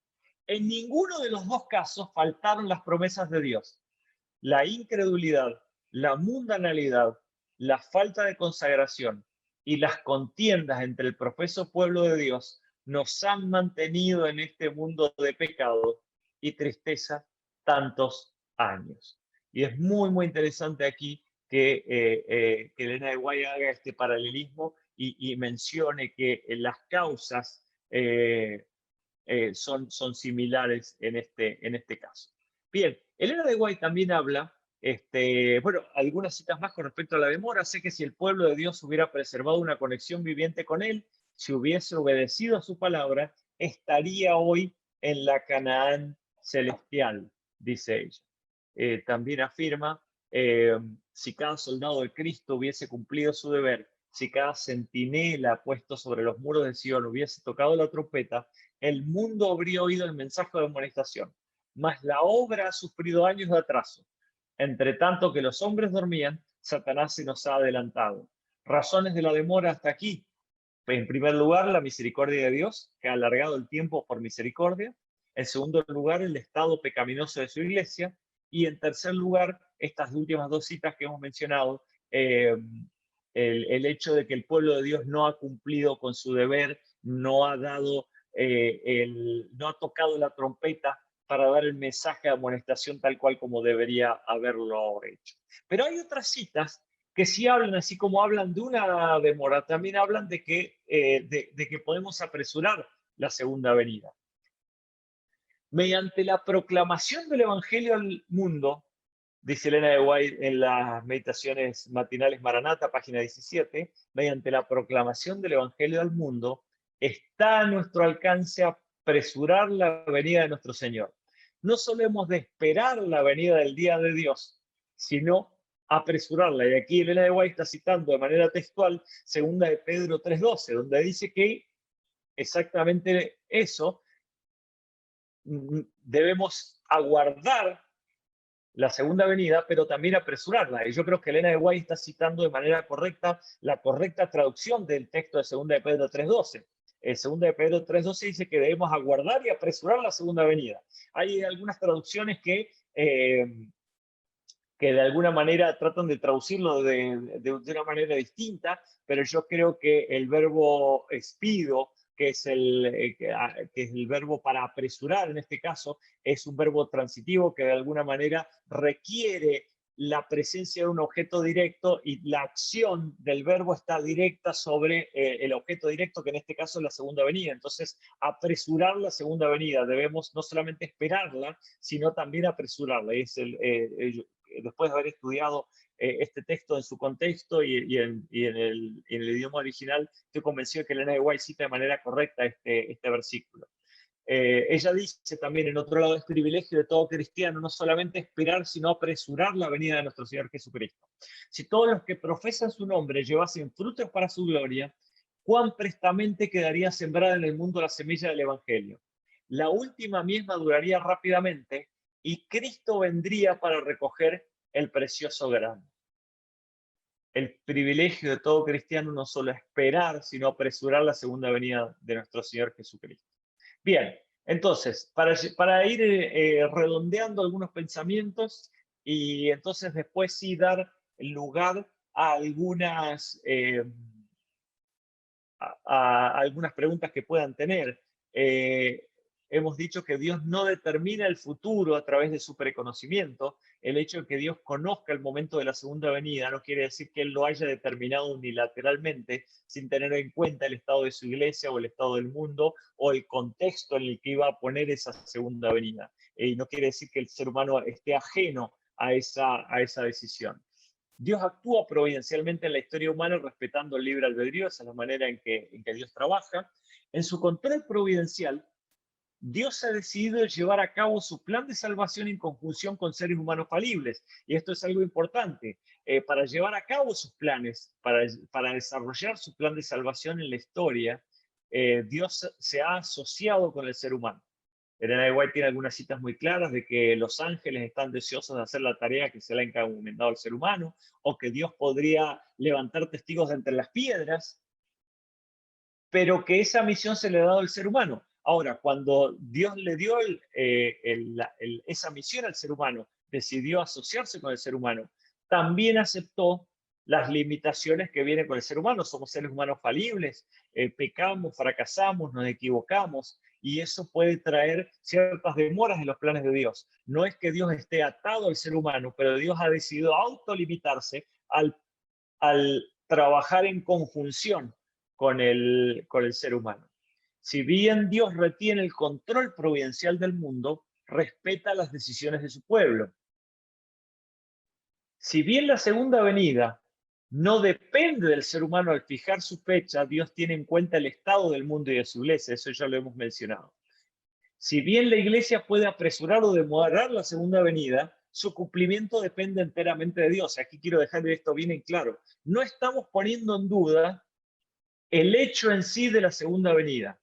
En ninguno de los dos casos faltaron las promesas de Dios. La incredulidad, la mundanalidad, la falta de consagración y las contiendas entre el profeso pueblo de Dios nos han mantenido en este mundo de pecado y tristeza tantos años. Y es muy, muy interesante aquí que Elena de White haga este paralelismo y mencione que las causas son similares en este caso. Bien, Elena de White también habla, bueno, algunas citas más con respecto a la demora. Sé que si el pueblo de Dios hubiera preservado una conexión viviente con él, si hubiese obedecido a su palabra, estaría hoy en la Canaán celestial, dice ella. también afirma, si cada soldado de Cristo hubiese cumplido su deber, si cada centinela puesto sobre los muros de Sion hubiese tocado la trompeta, el mundo habría oído el mensaje de amonestación, mas la obra ha sufrido años de atraso. Entre tanto que los hombres dormían, Satanás se nos ha adelantado. Razones de la demora hasta aquí. En primer lugar, la misericordia de Dios, que ha alargado el tiempo por misericordia. En segundo lugar, el estado pecaminoso de su iglesia. Y en tercer lugar, estas últimas dos citas que hemos mencionado, el hecho de que el pueblo de Dios no ha cumplido con su deber, no ha tocado la trompeta para dar el mensaje de amonestación tal cual como debería haberlo hecho. Pero hay otras citas que sí hablan, así como hablan de una demora, también hablan de que podemos apresurar la segunda venida. Mediante la proclamación del Evangelio al mundo, dice Elena de White en las Meditaciones Matinales Maranata, página 17, mediante la proclamación del Evangelio al mundo, está a nuestro alcance apresurar la venida de nuestro Señor. No solo hemos de esperar la venida del día de Dios, sino apresurarla. Y aquí Elena de White está citando de manera textual 2 de Pedro 3:12, donde dice que exactamente eso, debemos aguardar la segunda venida, pero también apresurarla. Y yo creo que Elena de White está citando de manera correcta la correcta traducción del texto de 2 de Pedro 3:12. El 2 de Pedro 3:12 dice que debemos aguardar y apresurar la segunda venida. Hay algunas traducciones que de alguna manera tratan de traducirlo de una manera distinta, pero yo creo que el verbo espido, que es el verbo para apresurar en este caso, es un verbo transitivo que de alguna manera requiere la presencia de un objeto directo y la acción del verbo está directa sobre el objeto directo, que en este caso es la segunda venida. Entonces, apresurar la segunda venida, debemos no solamente esperarla, sino también apresurarla. Y es después de haber estudiado este texto en su contexto y en el idioma original, estoy convencido de que Elena de White cita de manera correcta este versículo. Ella dice también, en otro lado, es privilegio de todo cristiano no solamente esperar, sino apresurar la venida de nuestro Señor Jesucristo. Si todos los que profesan su nombre llevasen frutos para su gloria, cuán prestamente quedaría sembrada en el mundo la semilla del Evangelio. La última mies maduraría rápidamente y Cristo vendría para recoger el precioso grano. El privilegio de todo cristiano no solo esperar, sino apresurar la segunda venida de nuestro Señor Jesucristo. Bien, entonces, para ir redondeando algunos pensamientos y entonces después sí dar lugar a algunas, a algunas preguntas que puedan tener. Hemos dicho que Dios no determina el futuro a través de su preconocimiento. El hecho de que Dios conozca el momento de la segunda venida no quiere decir que Él lo haya determinado unilateralmente sin tener en cuenta el estado de su iglesia o el estado del mundo o el contexto en el que iba a poner esa segunda venida. Y no quiere decir que el ser humano esté ajeno a esa decisión. Dios actúa providencialmente en la historia humana respetando el libre albedrío, esa es la manera en que Dios trabaja. En su control providencial, Dios ha decidido llevar a cabo su plan de salvación en conjunción con seres humanos falibles. Y esto es algo importante. Para llevar a cabo sus planes, para desarrollar su plan de salvación en la historia, Dios se ha asociado con el ser humano. Elena de White tiene algunas citas muy claras de que los ángeles están deseosos de hacer la tarea que se le ha encomendado al ser humano, o que Dios podría levantar testigos de entre las piedras, pero que esa misión se le ha dado al ser humano. Ahora, cuando Dios le dio esa misión al ser humano, decidió asociarse con el ser humano, también aceptó las limitaciones que vienen con el ser humano. Somos seres humanos falibles, pecamos, fracasamos, nos equivocamos, y eso puede traer ciertas demoras en los planes de Dios. No es que Dios esté atado al ser humano, pero Dios ha decidido autolimitarse al trabajar en conjunción con el ser humano. Si bien Dios retiene el control providencial del mundo, respeta las decisiones de su pueblo. Si bien la segunda venida no depende del ser humano al fijar su fecha, Dios tiene en cuenta el estado del mundo y de su iglesia, eso ya lo hemos mencionado. Si bien la iglesia puede apresurar o demorar la segunda venida, su cumplimiento depende enteramente de Dios. Aquí quiero dejar esto bien en claro. No estamos poniendo en duda el hecho en sí de la segunda venida.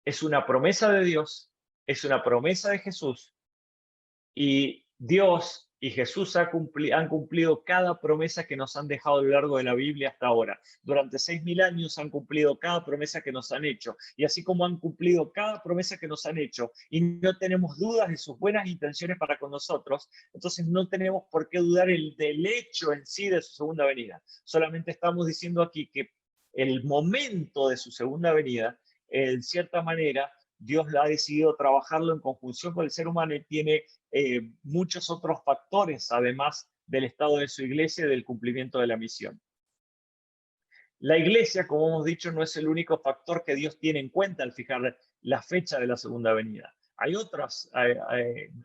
Es una promesa de Dios, es una promesa de Jesús, y Dios y Jesús han cumplido cada promesa que nos han dejado a lo largo de la Biblia hasta ahora. Durante 6.000 años han cumplido cada promesa que nos han hecho. Y así como han cumplido cada promesa que nos han hecho y no tenemos dudas de sus buenas intenciones para con nosotros, entonces no tenemos por qué dudar del hecho en sí de su segunda venida. Solamente estamos diciendo aquí que el momento de su segunda venida, en cierta manera, Dios ha decidido trabajarlo en conjunción con el ser humano y tiene muchos otros factores, además del estado de su iglesia y del cumplimiento de la misión. La iglesia, como hemos dicho, no es el único factor que Dios tiene en cuenta al fijar la fecha de la segunda venida. Hay otras,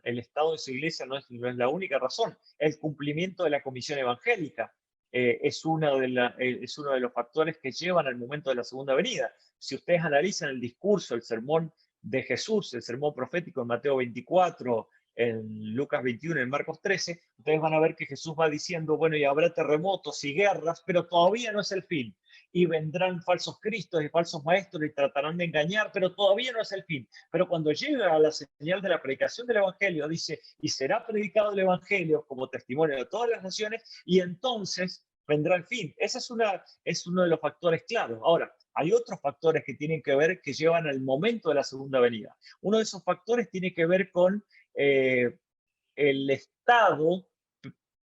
el estado de su iglesia no es la única razón. El cumplimiento de la comisión evangélica es uno de los factores que llevan al momento de la segunda venida. Si ustedes analizan el discurso, el sermón de Jesús, el sermón profético en Mateo 24, en Lucas 21, en Marcos 13, ustedes van a ver que Jesús va diciendo, bueno, y habrá terremotos y guerras, pero todavía no es el fin. Y vendrán falsos cristos y falsos maestros y tratarán de engañar, pero todavía no es el fin. Pero cuando llega a la señal de la predicación del Evangelio, dice, y será predicado el Evangelio como testimonio de todas las naciones, y entonces vendrá el fin. Ese es uno de los factores claros. Ahora, hay otros factores que tienen que ver, que llevan al momento de la segunda venida. Uno de esos factores tiene que ver con el estado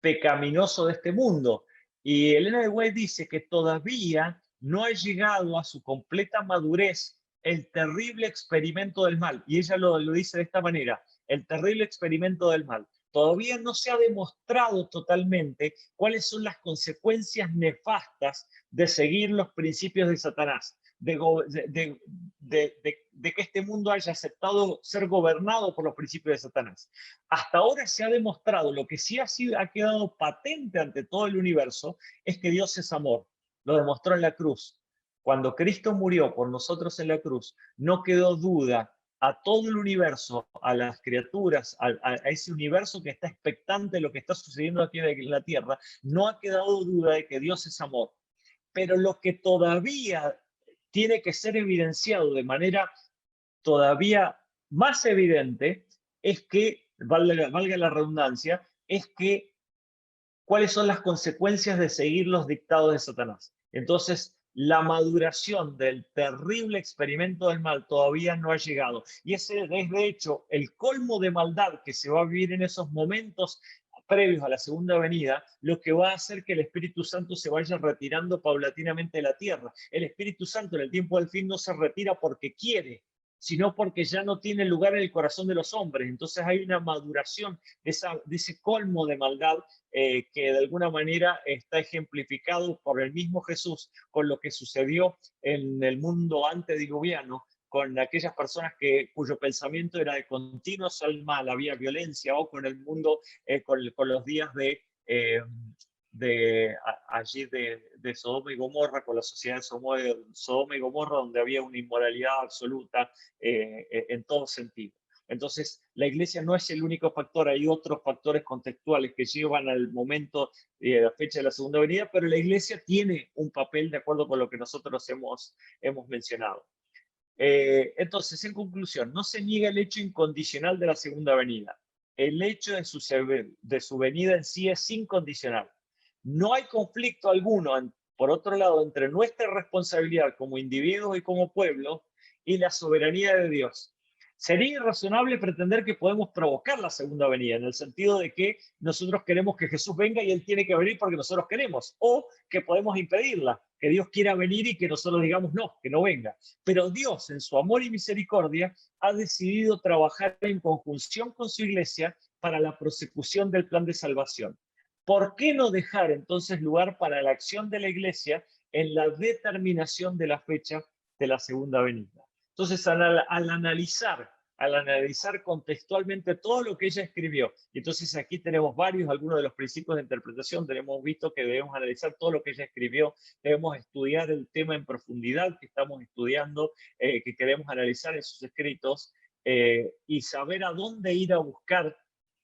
pecaminoso de este mundo. Y Elena de White dice que todavía no ha llegado a su completa madurez el terrible experimento del mal. Y ella lo dice de esta manera, el terrible experimento del mal. Todavía no se ha demostrado totalmente cuáles son las consecuencias nefastas de seguir los principios de Satanás, de que este mundo haya aceptado ser gobernado por los principios de Satanás. Hasta ahora se ha demostrado, lo que sí ha quedado patente ante todo el universo, es que Dios es amor. Lo demostró en la cruz. Cuando Cristo murió por nosotros en la cruz, no quedó duda a todo el universo, a las criaturas, a ese universo que está expectante de lo que está sucediendo aquí en la tierra, no ha quedado duda de que Dios es amor. Pero lo que todavía tiene que ser evidenciado de manera todavía más evidente es que, valga la redundancia, es que cuáles son las consecuencias de seguir los dictados de Satanás. Entonces, la maduración del terrible experimento del mal todavía no ha llegado. Y ese es, de hecho, el colmo de maldad que se va a vivir en esos momentos previos a la segunda venida, lo que va a hacer que el Espíritu Santo se vaya retirando paulatinamente de la tierra. El Espíritu Santo en el tiempo del fin no se retira porque quiere, sino porque ya no tiene lugar en el corazón de los hombres. Entonces hay una maduración de ese colmo de maldad que de alguna manera está ejemplificado por el mismo Jesús con lo que sucedió en el mundo antediluviano, con aquellas personas cuyo pensamiento era de continuos al mal, había violencia, o con el mundo, con los días allí de Sodoma y Gomorra, con la sociedad de Sodoma y Gomorra, donde había una inmoralidad absoluta en todo sentido. Entonces, la iglesia no es el único factor, hay otros factores contextuales que llevan al momento de la fecha de la segunda venida, pero la iglesia tiene un papel de acuerdo con lo que nosotros hemos mencionado. Entonces, en conclusión, no se niega el hecho incondicional de la segunda venida. El hecho de su venida en sí es incondicional. No hay conflicto alguno, por otro lado, entre nuestra responsabilidad como individuos y como pueblo y la soberanía de Dios. Sería irrazonable pretender que podemos provocar la segunda venida, en el sentido de que nosotros queremos que Jesús venga y Él tiene que venir porque nosotros queremos, o que podemos impedirla, que Dios quiera venir y que nosotros digamos no, que no venga. Pero Dios, en su amor y misericordia, ha decidido trabajar en conjunción con su iglesia para la prosecución del plan de salvación. ¿Por qué no dejar entonces lugar para la acción de la iglesia en la determinación de la fecha de la segunda venida? Entonces, al analizar contextualmente todo lo que ella escribió, y entonces aquí tenemos algunos de los principios de interpretación, tenemos visto que debemos analizar todo lo que ella escribió, debemos estudiar el tema en profundidad que estamos estudiando, que queremos analizar en sus escritos, y saber a dónde ir a buscar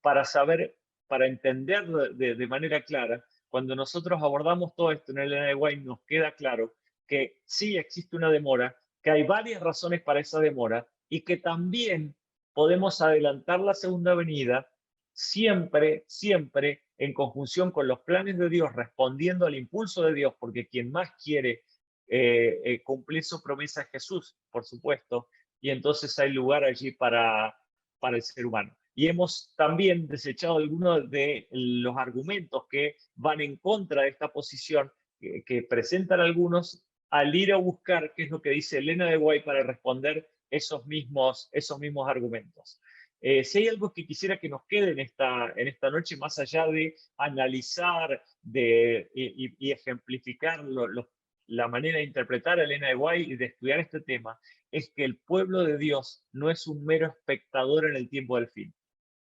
para saber para entender de manera clara, cuando nosotros abordamos todo esto en Elena de White, nos queda claro que sí existe una demora, que hay varias razones para esa demora y que también podemos adelantar la segunda venida siempre, siempre en conjunción con los planes de Dios, respondiendo al impulso de Dios, porque quien más quiere cumplir su promesa es Jesús, por supuesto, y entonces hay lugar allí para el ser humano. Y hemos también desechado algunos de los argumentos que van en contra de esta posición que presentan algunos al ir a buscar qué es lo que dice Elena de White para responder esos mismos argumentos. Si hay algo que quisiera que nos quede en esta noche, más allá de analizar y ejemplificar la manera de interpretar a Elena de White y de estudiar este tema, es que el pueblo de Dios no es un mero espectador en el tiempo del fin.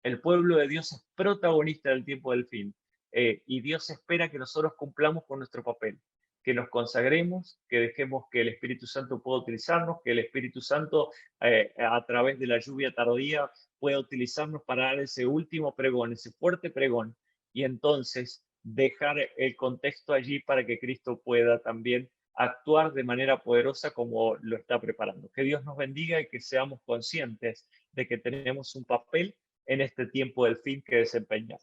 El pueblo de Dios es protagonista del tiempo del fin. Y Dios espera que nosotros cumplamos con nuestro papel, que nos consagremos, que dejemos que el Espíritu Santo pueda utilizarnos, que el Espíritu Santo a través de la lluvia tardía pueda utilizarnos para dar ese último pregón, ese fuerte pregón, y entonces dejar el contexto allí para que Cristo pueda también actuar de manera poderosa como lo está preparando. Que Dios nos bendiga y que seamos conscientes de que tenemos un papel en este tiempo del fin que desempeñar.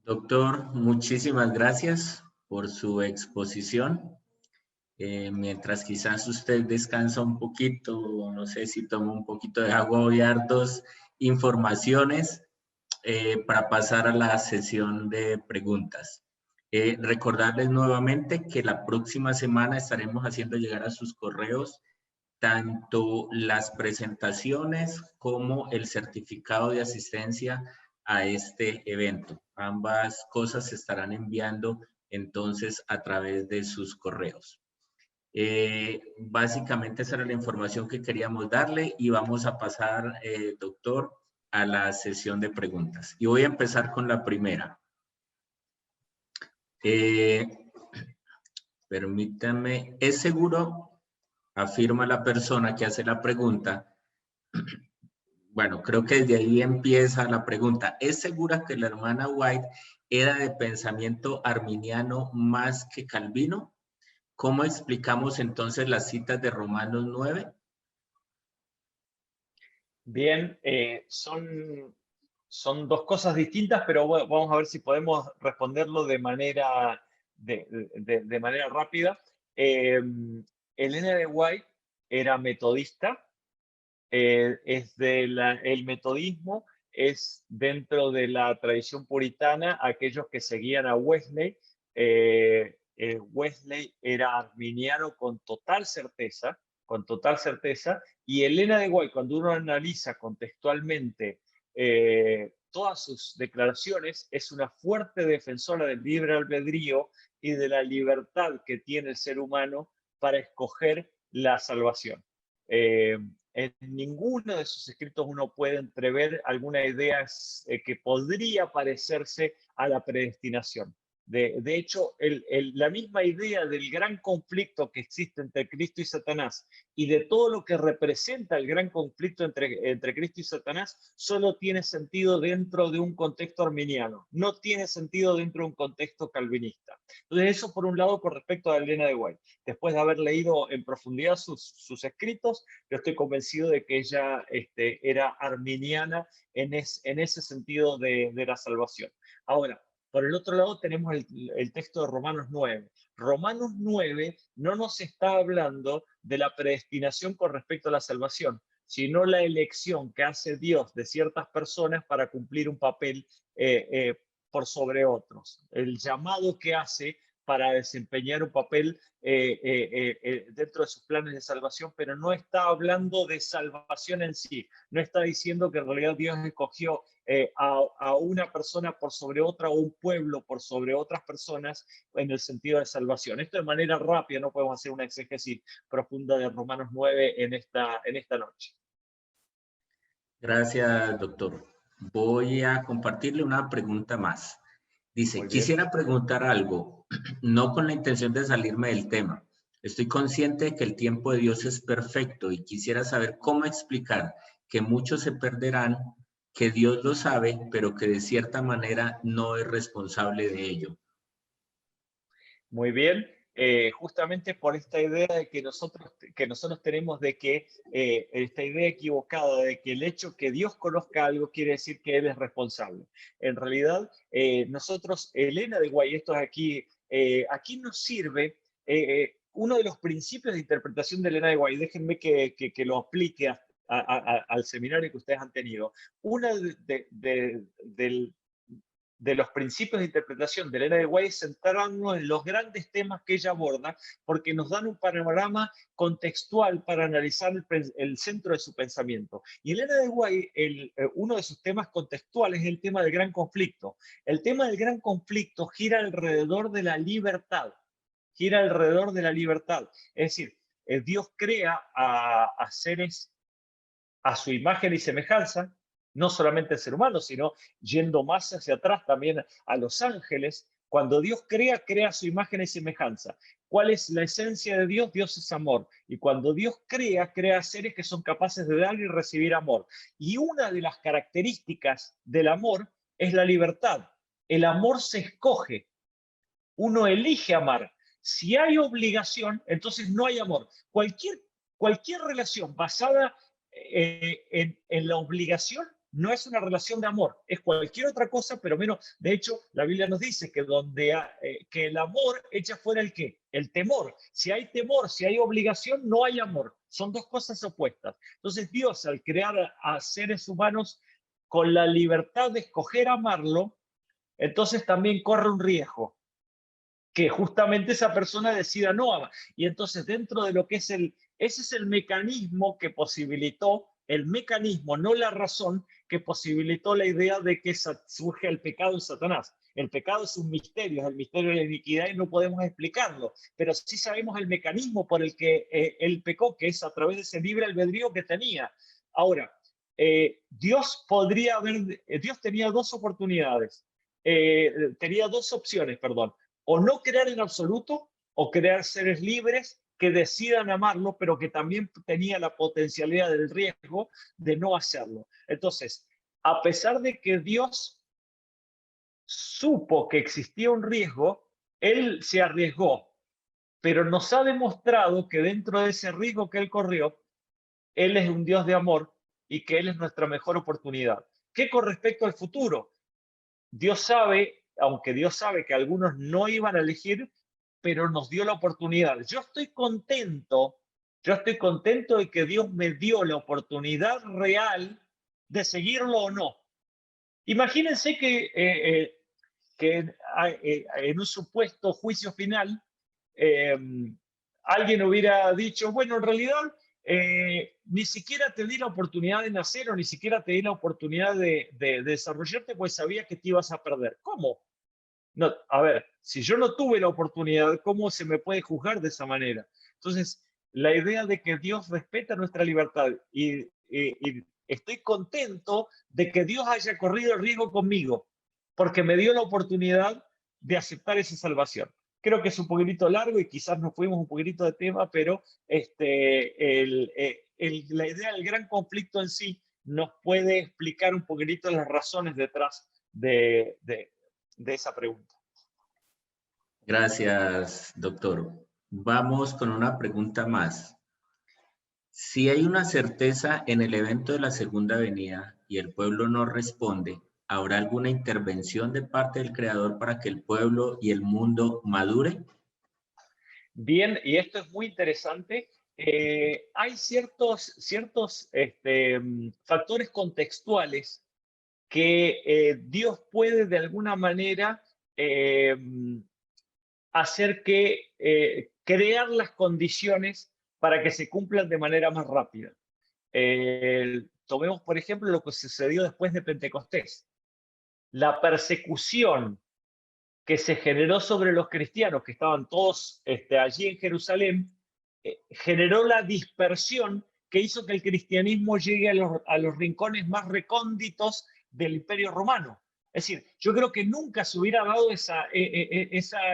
Doctor, muchísimas gracias por su exposición. Mientras quizás usted descansa un poquito, no sé si toma un poquito de agua, voy a dar dos informaciones para pasar a la sesión de preguntas. Recordarles nuevamente que la próxima semana estaremos haciendo llegar a sus correos tanto las presentaciones como el certificado de asistencia a este evento. Ambas cosas se estarán enviando entonces a través de sus correos. Básicamente esa era la información que queríamos darle y vamos a pasar, doctor, a la sesión de preguntas. Y voy a empezar con la primera. Permítame, ¿es seguro? Afirma la persona que hace la pregunta. Bueno, creo que desde ahí empieza la pregunta. ¿Es segura que la hermana White era de pensamiento arminiano más que Calvino? ¿Cómo explicamos entonces las citas de Romanos 9? Bien, son dos cosas distintas, pero bueno, vamos a ver si podemos responderlo de manera rápida. Elena de White era metodista. El metodismo es dentro de la tradición puritana aquellos que seguían a Wesley. Wesley era arminiano con total certeza, y Elena de White, cuando uno analiza contextualmente todas sus declaraciones, es una fuerte defensora del libre albedrío y de la libertad que tiene el ser humano para escoger la salvación. En ninguno de sus escritos uno puede entrever alguna idea que podría parecerse a la predestinación. De hecho, la misma idea del gran conflicto que existe entre Cristo y Satanás y de todo lo que representa el gran conflicto entre Cristo y Satanás solo tiene sentido dentro de un contexto arminiano, no tiene sentido dentro de un contexto calvinista. Entonces eso por un lado con respecto a Elena de White. Después de haber leído en profundidad sus escritos, yo estoy convencido de que ella era arminiana en ese sentido de la salvación. Ahora, por el otro lado tenemos el texto de Romanos 9. Romanos 9 no nos está hablando de la predestinación con respecto a la salvación, sino la elección que hace Dios de ciertas personas para cumplir un papel por sobre otros. El llamado que hace para desempeñar un papel dentro de sus planes de salvación, pero no está hablando de salvación en sí. No está diciendo que en realidad Dios escogió a una persona por sobre otra o un pueblo por sobre otras personas en el sentido de salvación. Esto de manera rápida, no podemos hacer una exégesis profunda de Romanos 9 en esta noche. Gracias, doctor. Voy a compartirle una pregunta más. Dice, quisiera preguntar algo, no con la intención de salirme del tema. Estoy consciente de que el tiempo de Dios es perfecto y quisiera saber cómo explicar que muchos se perderán, que Dios lo sabe, pero que de cierta manera no es responsable de ello? Muy bien. Justamente por esta idea de que nosotros tenemos de que esta idea equivocada de que el hecho que Dios conozca algo quiere decir que Él es responsable. En realidad, nosotros, Elena de White, esto es aquí nos sirve uno de los principios de interpretación de Elena de White. Déjenme que lo aplique al seminario que ustedes han tenido. Una de los principios de interpretación de Elena de White es centrarnos en los grandes temas que ella aborda, porque nos dan un panorama contextual para analizar el centro de su pensamiento. Y Elena de White, uno de sus temas contextuales es el tema del gran conflicto. El tema del gran conflicto gira alrededor de la libertad, gira alrededor de la libertad. Es decir, Dios crea a seres a su imagen y semejanza, no solamente el ser humano, sino yendo más hacia atrás también a los ángeles. Cuando Dios crea, crea su imagen y semejanza. ¿Cuál es la esencia de Dios? Dios es amor. Y cuando Dios crea, crea seres que son capaces de dar y recibir amor. Y una de las características del amor es la libertad. El amor se escoge. Uno elige amar. Si hay obligación, entonces no hay amor. Cualquier relación basada en la obligación no es una relación de amor, es cualquier otra cosa, pero menos. De hecho, la Biblia nos dice que que el amor echa fuera el ¿qué? El temor. Si hay temor, si hay obligación, no hay amor. Son dos cosas opuestas. Entonces Dios, al crear a seres humanos con la libertad de escoger amarlo, entonces también corre un riesgo, que justamente esa persona decida no amar. Y entonces dentro de lo que es ese es el mecanismo que posibilitó, el mecanismo, no la razón, que posibilitó la idea de que surge el pecado en Satanás. El pecado es un misterio, es el misterio de la iniquidad y no podemos explicarlo, pero sí sabemos el mecanismo por el que él pecó, que es a través de ese libre albedrío que tenía. Ahora, Dios tenía dos oportunidades, tenía dos opciones, perdón. O no crear en absoluto, o crear seres libres que decidan amarlo, pero que también tenía la potencialidad del riesgo de no hacerlo. Entonces, a pesar de que Dios supo que existía un riesgo, Él se arriesgó, pero nos ha demostrado que dentro de ese riesgo que Él corrió, Él es un Dios de amor y que Él es nuestra mejor oportunidad. ¿Qué con respecto al futuro? Dios sabe, aunque Dios sabe que algunos no iban a elegir, pero nos dio la oportunidad. Yo estoy contento de que Dios me dio la oportunidad real de seguirlo o no. Imagínense que en un supuesto juicio final, alguien hubiera dicho, bueno, en realidad ni siquiera te di la oportunidad de nacer o ni siquiera te di la oportunidad de desarrollarte, pues sabía que te ibas a perder. ¿Cómo? No, a ver, si yo no tuve la oportunidad, ¿cómo se me puede juzgar de esa manera? Entonces, la idea de que Dios respeta nuestra libertad y estoy contento de que Dios haya corrido el riesgo conmigo, porque me dio la oportunidad de aceptar esa salvación. Creo que es un poquitito largo y quizás nos fuimos un poquitito de tema, pero la idea del gran conflicto en sí nos puede explicar un poquitito las razones detrás de esa pregunta. Gracias, doctor. Vamos con una pregunta más. Si hay una certeza en el evento de la segunda venida y el pueblo no responde, ¿habrá alguna intervención de parte del Creador para que el pueblo y el mundo madure? Bien, y esto es muy interesante. Hay ciertos factores contextuales que Dios puede de alguna manera hacer que crear las condiciones para que se cumplan de manera más rápida. Tomemos, por ejemplo, lo que sucedió después de Pentecostés. La persecución que se generó sobre los cristianos, que estaban todos allí en Jerusalén, generó la dispersión que hizo que el cristianismo llegue a los rincones más recónditos del Imperio Romano. Es decir, yo creo que nunca se hubiera dado esa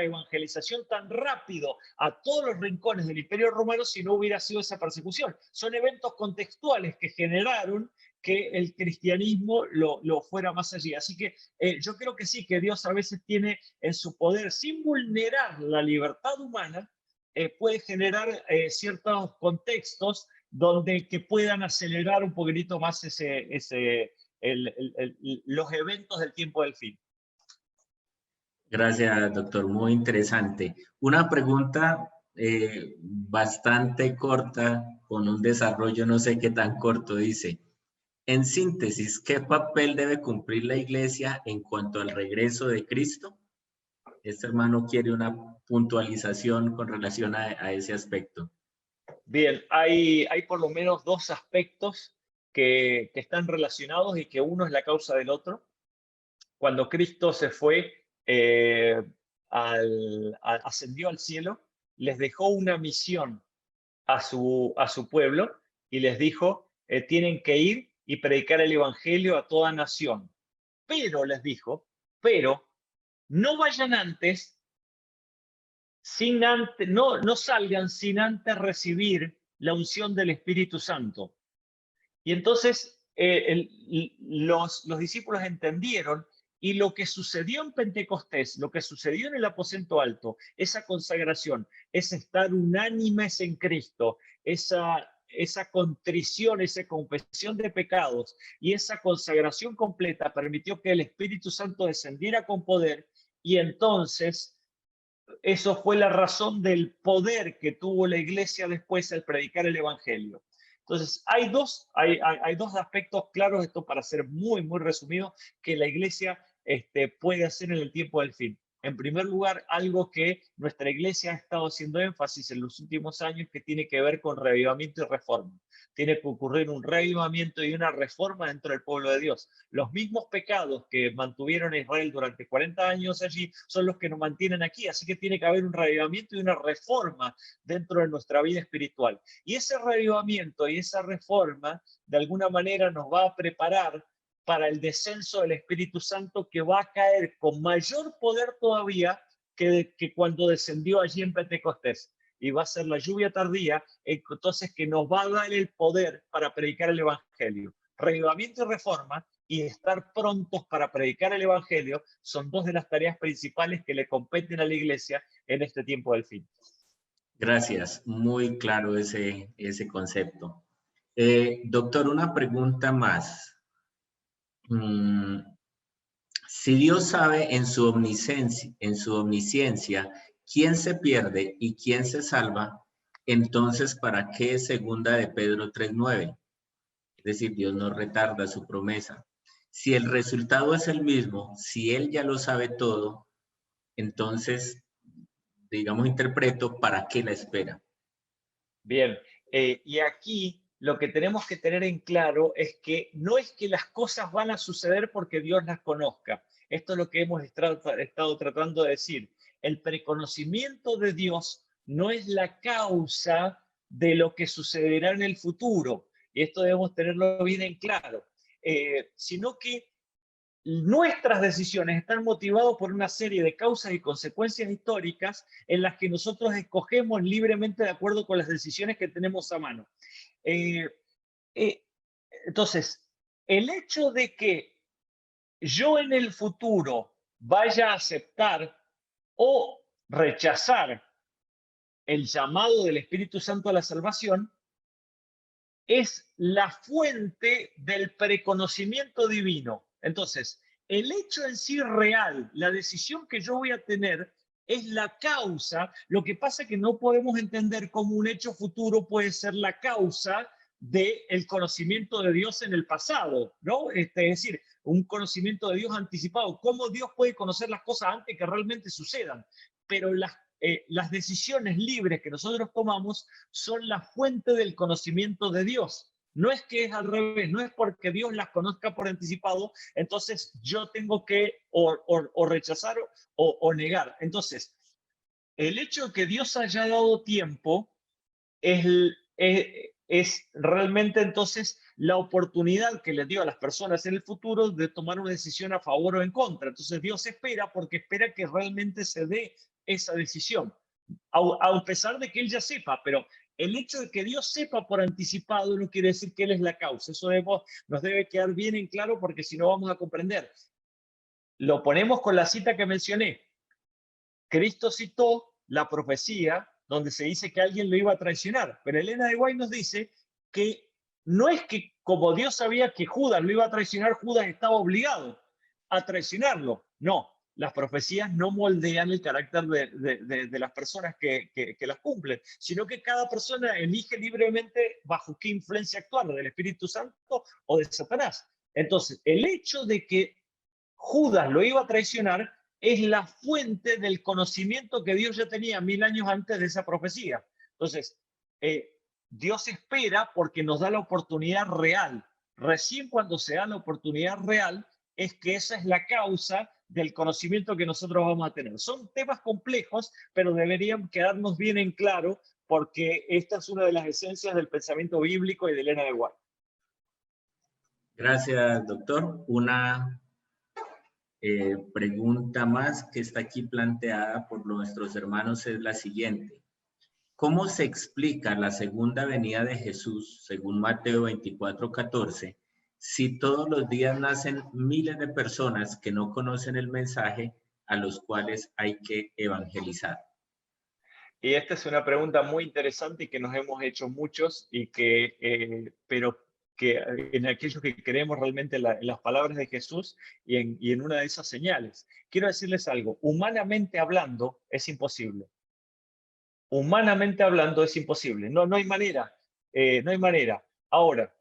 evangelización tan rápido a todos los rincones del Imperio Romano si no hubiera sido esa persecución. Son eventos contextuales que generaron que el cristianismo lo fuera más allá. Así que yo creo que sí, que Dios a veces tiene en su poder, sin vulnerar la libertad humana, puede generar ciertos contextos donde que puedan acelerar un poquitito más los eventos del tiempo del fin. Gracias, doctor. Muy interesante. Una pregunta bastante corta, con un desarrollo no sé qué tan corto, dice. En síntesis, ¿qué papel debe cumplir la Iglesia en cuanto al regreso de Cristo? Este hermano quiere una puntualización con relación a ese aspecto. Bien, hay por lo menos dos aspectos que están relacionados y que uno es la causa del otro. Cuando Cristo se fue, ascendió al cielo, les dejó una misión a su pueblo y les dijo, tienen que ir y predicar el evangelio a toda nación. Pero les dijo, pero no vayan antes, no salgan sin antes recibir la unción del Espíritu Santo. Y entonces los discípulos entendieron, y lo que sucedió en Pentecostés, lo que sucedió en el aposento alto, esa consagración, ese estar unánimes en Cristo, esa contrición, esa confesión de pecados y esa consagración completa permitió que el Espíritu Santo descendiera con poder, y entonces eso fue la razón del poder que tuvo la iglesia después al predicar el evangelio. Entonces, hay dos aspectos claros, esto para ser muy, muy resumido, que la iglesia puede hacer en el tiempo del fin. En primer lugar, algo que nuestra iglesia ha estado haciendo énfasis en los últimos años, que tiene que ver con reavivamiento y reforma. Tiene que ocurrir un reavivamiento y una reforma dentro del pueblo de Dios. Los mismos pecados que mantuvieron a Israel durante 40 años allí son los que nos mantienen aquí, así que tiene que haber un reavivamiento y una reforma dentro de nuestra vida espiritual. Y ese reavivamiento y esa reforma, de alguna manera, nos va a preparar para el descenso del Espíritu Santo, que va a caer con mayor poder todavía que cuando descendió allí en Pentecostés. Y va a ser la lluvia tardía, entonces, que nos va a dar el poder para predicar el Evangelio. Reavivamiento y reforma, y estar prontos para predicar el Evangelio, son dos de las tareas principales que le competen a la iglesia en este tiempo del fin. Gracias, muy claro ese concepto. Doctor, una pregunta más. Si Dios sabe en su omnisciencia quién se pierde y quién se salva, entonces ¿para qué segunda de Pedro 3:9? Es decir, Dios no retarda su promesa. Si el resultado es el mismo, si Él ya lo sabe todo, entonces, digamos, interpreto, ¿para qué la espera? Bien, y aquí lo que tenemos que tener en claro es que no es que las cosas van a suceder porque Dios las conozca. Esto es lo que hemos estado tratando de decir. El preconocimiento de Dios no es la causa de lo que sucederá en el futuro. Y esto debemos tenerlo bien en claro. Sino que nuestras decisiones están motivadas por una serie de causas y consecuencias históricas en las que nosotros escogemos libremente de acuerdo con las decisiones que tenemos a mano. Entonces, el hecho de que yo en el futuro vaya a aceptar o rechazar el llamado del Espíritu Santo a la salvación es la fuente del preconocimiento divino. Entonces, el hecho en sí real, la decisión que yo voy a tener, es la causa. Lo que pasa es que no podemos entender cómo un hecho futuro puede ser la causa del conocimiento de Dios en el pasado, ¿no? Es decir, un conocimiento de Dios anticipado. ¿Cómo Dios puede conocer las cosas antes que realmente sucedan? Pero las decisiones libres que nosotros tomamos son la fuente del conocimiento de Dios. No es que es al revés, no es porque Dios las conozca por anticipado, entonces yo tengo que o rechazar o negar. Entonces, el hecho de que Dios haya dado tiempo es realmente entonces la oportunidad que le dio a las personas en el futuro de tomar una decisión a favor o en contra. Entonces Dios espera porque espera que realmente se dé esa decisión, a pesar de que Él ya sepa, pero El hecho de que Dios sepa por anticipado no quiere decir que Él es la causa. Eso nos debe quedar bien en claro, porque si no vamos a comprender. Lo ponemos con la cita que mencioné. Cristo citó la profecía donde se dice que alguien lo iba a traicionar, pero Elena de White nos dice que no es que como Dios sabía que Judas lo iba a traicionar, Judas estaba obligado a traicionarlo. No, las profecías no moldean el carácter de las personas que las cumplen, sino que cada persona elige libremente bajo qué influencia actuar, del Espíritu Santo o de Satanás. Entonces, el hecho de que Judas lo iba a traicionar es la fuente del conocimiento que Dios ya tenía 1000 años antes de esa profecía. Entonces, Dios espera porque nos da la oportunidad real. Recién cuando se da la oportunidad real es que esa es la causa del conocimiento que nosotros vamos a tener. Son temas complejos, pero deberían quedarnos bien en claro, porque esta es una de las esencias del pensamiento bíblico y de Elena de White. Gracias, doctor. Una pregunta más que está aquí planteada por nuestros hermanos es la siguiente. ¿Cómo se explica la segunda venida de Jesús, según Mateo 24:14, si todos los días nacen miles de personas que no conocen el mensaje a los cuales hay que evangelizar? Y esta es una pregunta muy interesante y que nos hemos hecho muchos, y pero que en aquellos que creemos realmente en las palabras de Jesús y en una de esas señales. Quiero decirles algo, humanamente hablando es imposible. Humanamente hablando es imposible. No hay manera. No hay manera. Ahora,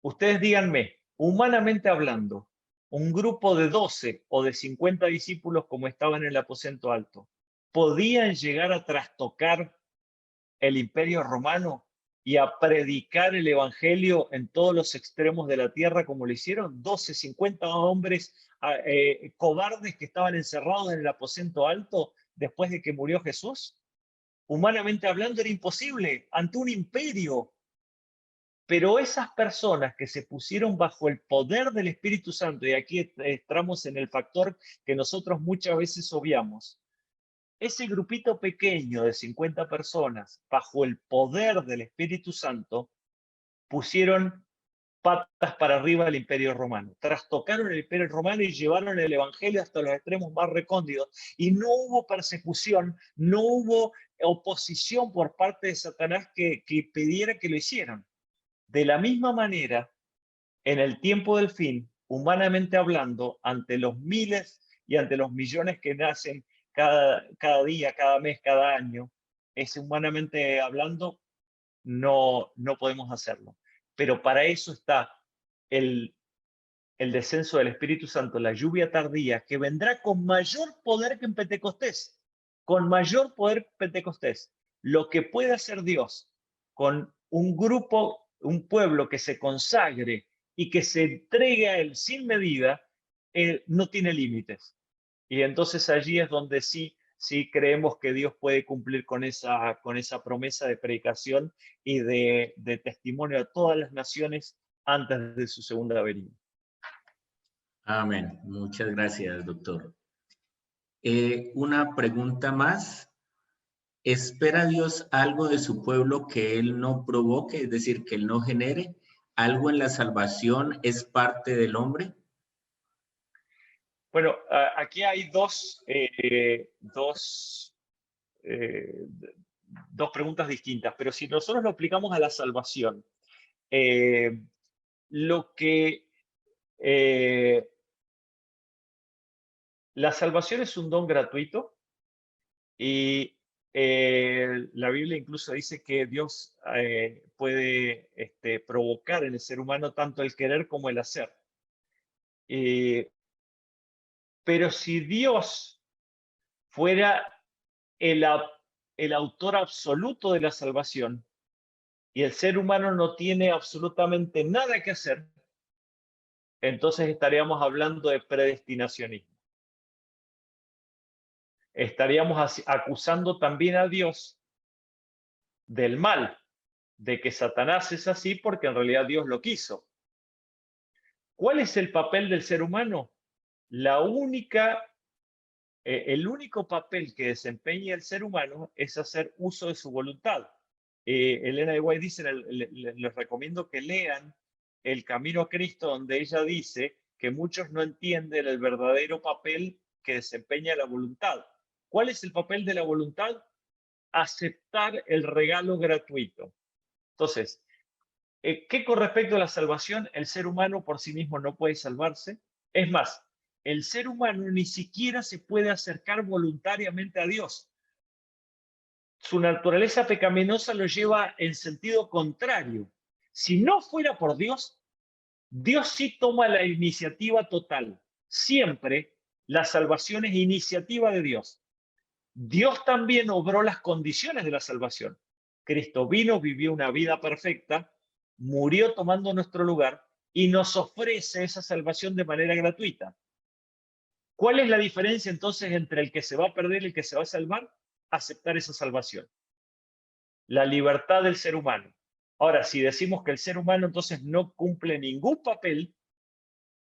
ustedes díganme, humanamente hablando, un grupo de 12 o de 50 discípulos como estaban en el aposento alto, ¿podían llegar a trastocar el Imperio Romano y a predicar el Evangelio en todos los extremos de la tierra como lo hicieron? 12, 50 hombres cobardes que estaban encerrados en el aposento alto después de que murió Jesús. Humanamente hablando era imposible ante un imperio. Pero esas personas que se pusieron bajo el poder del Espíritu Santo, y aquí entramos en el factor que nosotros muchas veces obviamos, ese grupito pequeño de 50 personas, bajo el poder del Espíritu Santo, pusieron patas para arriba al Imperio Romano. Trastocaron el Imperio Romano y llevaron el Evangelio hasta los extremos más recónditos. Y no hubo persecución, no hubo oposición por parte de Satanás que pidiera que lo hicieran. De la misma manera, en el tiempo del fin, humanamente hablando, ante los miles y ante los millones que nacen cada día, cada mes, cada año, humanamente hablando, no podemos hacerlo. Pero para eso está el descenso del Espíritu Santo, la lluvia tardía, que vendrá con mayor poder que en Pentecostés. Con mayor poder que en Pentecostés. Lo que puede hacer Dios con un grupo, un pueblo que se consagre y que se entregue a Él sin medida, no tiene límites. Y entonces allí es donde sí creemos que Dios puede cumplir con esa promesa de predicación y de testimonio a todas las naciones antes de su segunda venida. Amén. Muchas gracias, doctor. Una pregunta más. ¿Espera Dios algo de su pueblo que Él no provoque, es decir, que Él no genere? ¿Algo en la salvación es parte del hombre? Bueno, aquí hay dos preguntas distintas, pero si nosotros lo aplicamos a la salvación, la salvación es un don gratuito, y la Biblia incluso dice que Dios puede provocar en el ser humano tanto el querer como el hacer. Pero si Dios fuera el autor absoluto de la salvación y el ser humano no tiene absolutamente nada que hacer, entonces estaríamos hablando de predestinacionismo. Estaríamos acusando también a Dios del mal, de que Satanás es así porque en realidad Dios lo quiso. ¿Cuál es el papel del ser humano? El único papel que desempeña el ser humano es hacer uso de su voluntad. Elena de White dice, les recomiendo que lean El Camino a Cristo, donde ella dice que muchos no entienden el verdadero papel que desempeña la voluntad. ¿Cuál es el papel de la voluntad? Aceptar el regalo gratuito. Entonces, ¿qué con respecto a la salvación? El ser humano por sí mismo no puede salvarse. Es más, el ser humano ni siquiera se puede acercar voluntariamente a Dios. Su naturaleza pecaminosa lo lleva en sentido contrario. Si no fuera por Dios, Dios sí toma la iniciativa total. Siempre la salvación es iniciativa de Dios. Dios también obró las condiciones de la salvación. Cristo vino, vivió una vida perfecta, murió tomando nuestro lugar y nos ofrece esa salvación de manera gratuita. ¿Cuál es la diferencia entonces entre el que se va a perder y el que se va a salvar? Aceptar esa salvación. La libertad del ser humano. Ahora, si decimos que el ser humano entonces no cumple ningún papel,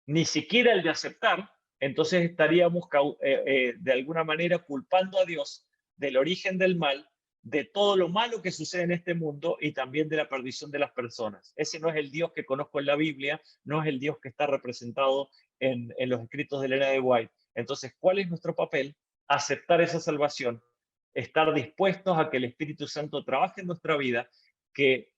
ni siquiera el de aceptar, entonces estaríamos de alguna manera culpando a Dios del origen del mal, de todo lo malo que sucede en este mundo y también de la perdición de las personas. Ese no es el Dios que conozco en la Biblia, no es el Dios que está representado en los escritos de Elena de White. Entonces, ¿cuál es nuestro papel? Aceptar esa salvación, estar dispuestos a que el Espíritu Santo trabaje en nuestra vida, que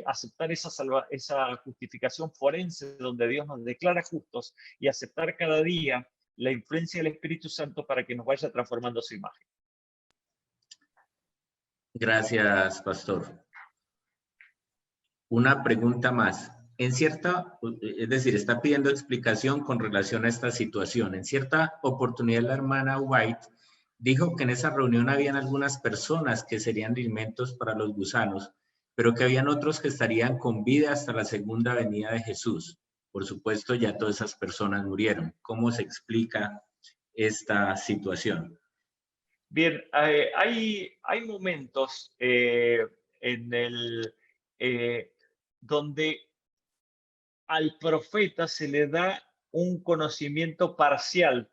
aceptar esa justificación forense donde Dios nos declara justos y aceptar cada día la influencia del Espíritu Santo para que nos vaya transformando a su imagen. Gracias, pastor. Una pregunta más. Es decir, está pidiendo explicación con relación a esta situación. En cierta oportunidad, la hermana White dijo que en esa reunión habían algunas personas que serían alimentos para los gusanos, pero que habían otros que estarían con vida hasta la segunda venida de Jesús. Por supuesto, ya todas esas personas murieron. ¿Cómo se explica esta situación? Bien, hay momentos donde al profeta se le da un conocimiento parcial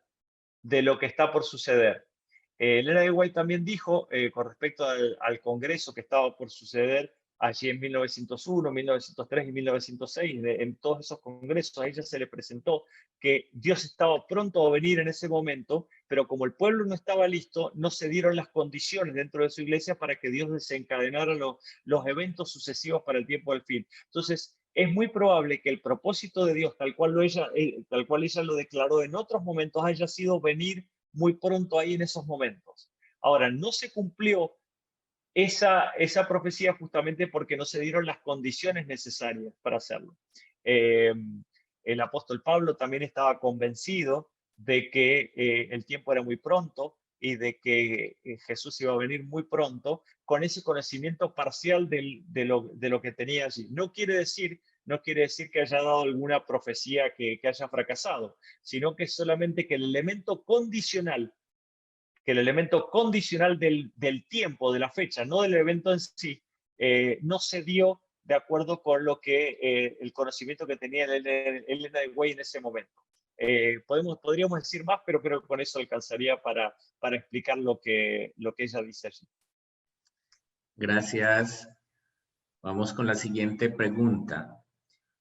de lo que está por suceder. Elena de White también dijo, con respecto al Congreso que estaba por suceder allí en 1901, 1903 y 1906, en todos esos congresos, a ella se le presentó que Dios estaba pronto a venir en ese momento, pero como el pueblo no estaba listo, no se dieron las condiciones dentro de su iglesia para que Dios desencadenara los eventos sucesivos para el tiempo del fin. Entonces, es muy probable que el propósito de Dios, tal cual ella lo declaró en otros momentos, haya sido venir muy pronto ahí en esos momentos. Ahora, no se cumplió esa profecía justamente porque no se dieron las condiciones necesarias para hacerlo. El apóstol Pablo también estaba convencido de que el tiempo era muy pronto y de que Jesús iba a venir muy pronto, con ese conocimiento parcial de lo que tenía allí. No quiere decir que haya dado alguna profecía que haya fracasado, sino que solamente que el elemento condicional del tiempo, de la fecha, no del evento en sí, no se dio de acuerdo con el conocimiento que tenía Elena de White en ese momento. Podríamos decir más, pero creo que con eso alcanzaría para explicar lo que ella dice allí. Gracias. Vamos con la siguiente pregunta.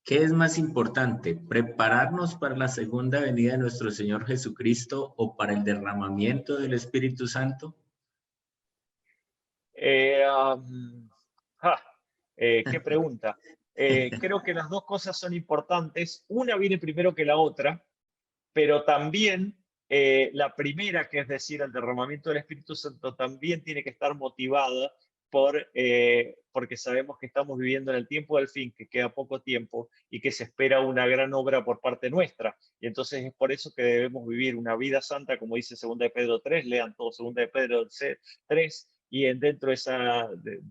¿Qué es más importante, prepararnos para la segunda venida de nuestro Señor Jesucristo o para el derramamiento del Espíritu Santo? Qué pregunta. Creo que las dos cosas son importantes. Una viene primero que la otra, pero también la primera, que es decir, el derramamiento del Espíritu Santo, también tiene que estar motivada porque sabemos que estamos viviendo en el tiempo del fin, que queda poco tiempo y que se espera una gran obra por parte nuestra. Y entonces es por eso que debemos vivir una vida santa, como dice 2 de Pedro 3, lean todo 2 de Pedro 3, y dentro de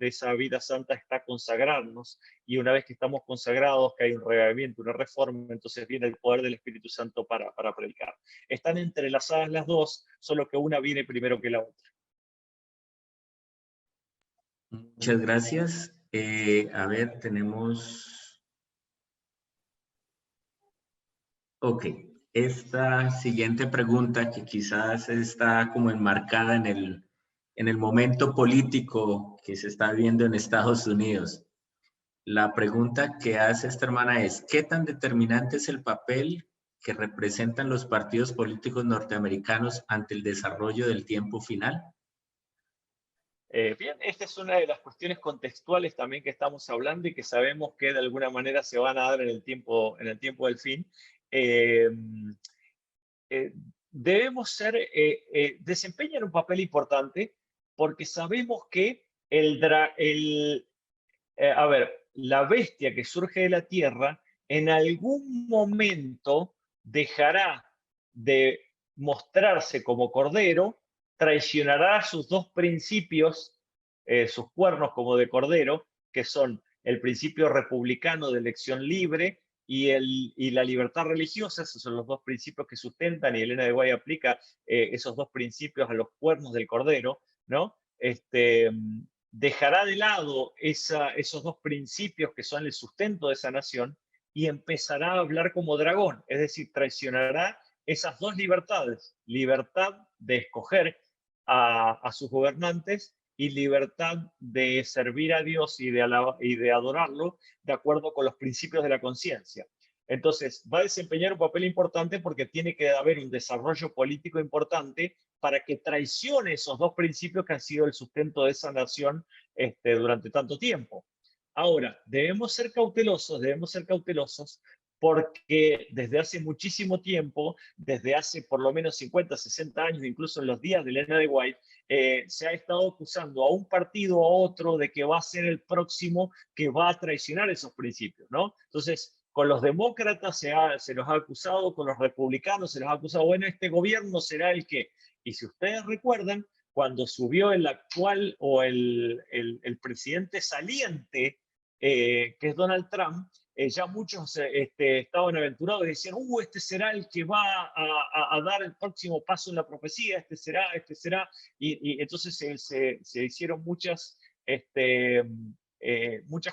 esa vida santa está consagrarnos, y una vez que estamos consagrados, que hay un revivimiento, una reforma, entonces viene el poder del Espíritu Santo para predicar. Están entrelazadas las dos, solo que una viene primero que la otra. Muchas gracias. A ver, tenemos... Ok, esta siguiente pregunta que quizás está como enmarcada en en el momento político que se está viendo en Estados Unidos. La pregunta que hace esta hermana es, ¿qué tan determinante es el papel que representan los partidos políticos norteamericanos ante el desarrollo del tiempo final? Bien, esta es una de las cuestiones contextuales también que estamos hablando y que sabemos que de alguna manera se van a dar en el tiempo del fin. Debemos desempeñan un papel importante porque sabemos que la bestia que surge de la tierra en algún momento dejará de mostrarse como cordero, traicionará sus dos principios, sus cuernos como de cordero, que son el principio republicano de elección libre y la libertad religiosa. Esos son los dos principios que sustentan, y Elena de Guay aplica esos dos principios a los cuernos del cordero, ¿no? Dejará de lado esos dos principios que son el sustento de esa nación y empezará a hablar como dragón, es decir, traicionará esas dos libertades, libertad de escoger a sus gobernantes y libertad de servir a Dios y de adorarlo de acuerdo con los principios de la conciencia. Entonces, va a desempeñar un papel importante porque tiene que haber un desarrollo político importante para que traicione esos dos principios que han sido el sustento de esa nación durante tanto tiempo. Ahora, debemos ser cautelosos porque desde hace muchísimo tiempo, desde hace por lo menos 50, 60 años, incluso en los días de Elena de White, se ha estado acusando a un partido o a otro de que va a ser el próximo que va a traicionar esos principios, ¿no? Entonces, con los demócratas se los ha acusado, con los republicanos se los ha acusado, bueno, este gobierno será el que. Y si ustedes recuerdan, cuando subió el actual o el presidente saliente, que es Donald Trump, ya muchos estaban aventurados y decían, este será el que va a dar el próximo paso en la profecía, este será, y entonces se hicieron muchas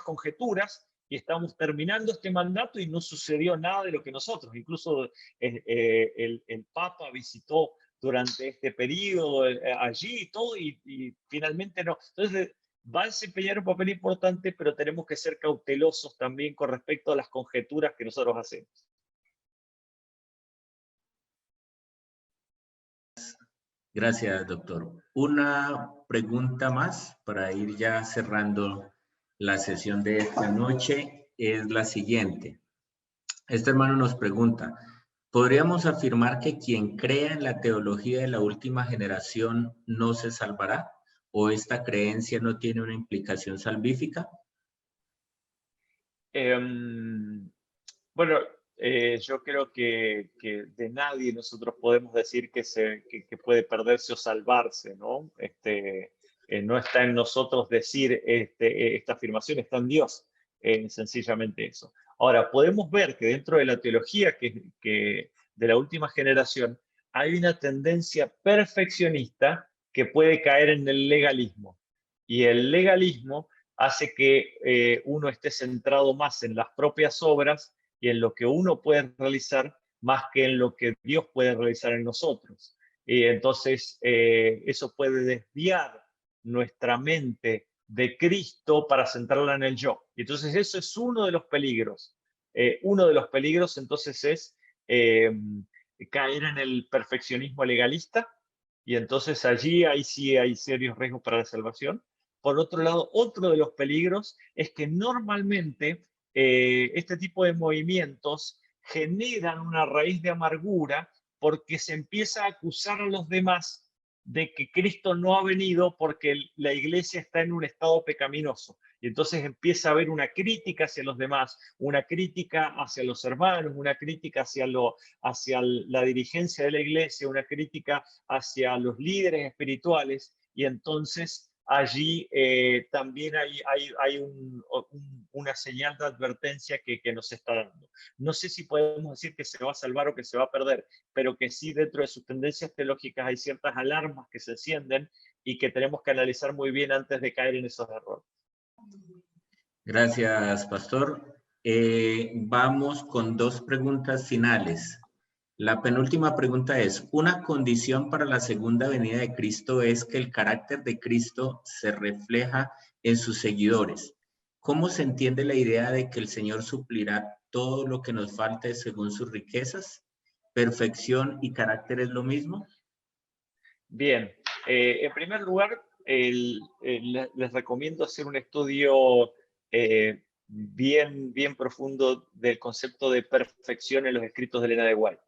conjeturas, y estamos terminando este mandato y no sucedió nada de lo que nosotros, incluso el Papa visitó durante este periodo allí y todo, y finalmente no. Entonces, va a desempeñar un papel importante, pero tenemos que ser cautelosos también con respecto a las conjeturas que nosotros hacemos. Gracias, doctor. Una pregunta más para ir ya cerrando la sesión de esta noche es la siguiente. Este hermano nos pregunta, ¿podríamos afirmar que quien crea en la teología de la última generación no se salvará? ¿O esta creencia no tiene una implicación salvífica? Bueno, yo creo que de nadie nosotros podemos decir que puede perderse o salvarse, ¿no? No está en nosotros decir esta afirmación, está en Dios, sencillamente eso. Ahora, podemos ver que dentro de la teología de la última generación hay una tendencia perfeccionista que puede caer en el legalismo. Y el legalismo hace que uno esté centrado más en las propias obras y en lo que uno puede realizar más que en lo que Dios puede realizar en nosotros. Y entonces eso puede desviar nuestra mente de Cristo para centrarla en el yo. Y entonces eso es uno de los peligros. Uno de los peligros entonces es caer en el perfeccionismo legalista, y entonces allí sí hay serios riesgos para la salvación. Por otro lado, otro de los peligros es que normalmente este tipo de movimientos generan una raíz de amargura porque se empieza a acusar a los demás de que Cristo no ha venido porque la iglesia está en un estado pecaminoso. Y entonces empieza a haber una crítica hacia los demás, una crítica hacia los hermanos, una crítica hacia la dirigencia de la iglesia, una crítica hacia los líderes espirituales, y entonces allí también hay una señal de advertencia que nos está dando. No sé si podemos decir que se va a salvar o que se va a perder, pero que sí dentro de sus tendencias teológicas hay ciertas alarmas que se encienden y que tenemos que analizar muy bien antes de caer en esos errores. Gracias, pastor. Vamos con dos preguntas finales. La penúltima pregunta es, ¿una condición para la segunda venida de Cristo es que el carácter de Cristo se refleja en sus seguidores? ¿Cómo se entiende la idea de que el Señor suplirá todo lo que nos falte según sus riquezas? ¿Perfección y carácter es lo mismo? Bien, en primer lugar, les recomiendo hacer un estudio bien profundo del concepto de perfección en los escritos de Elena de White.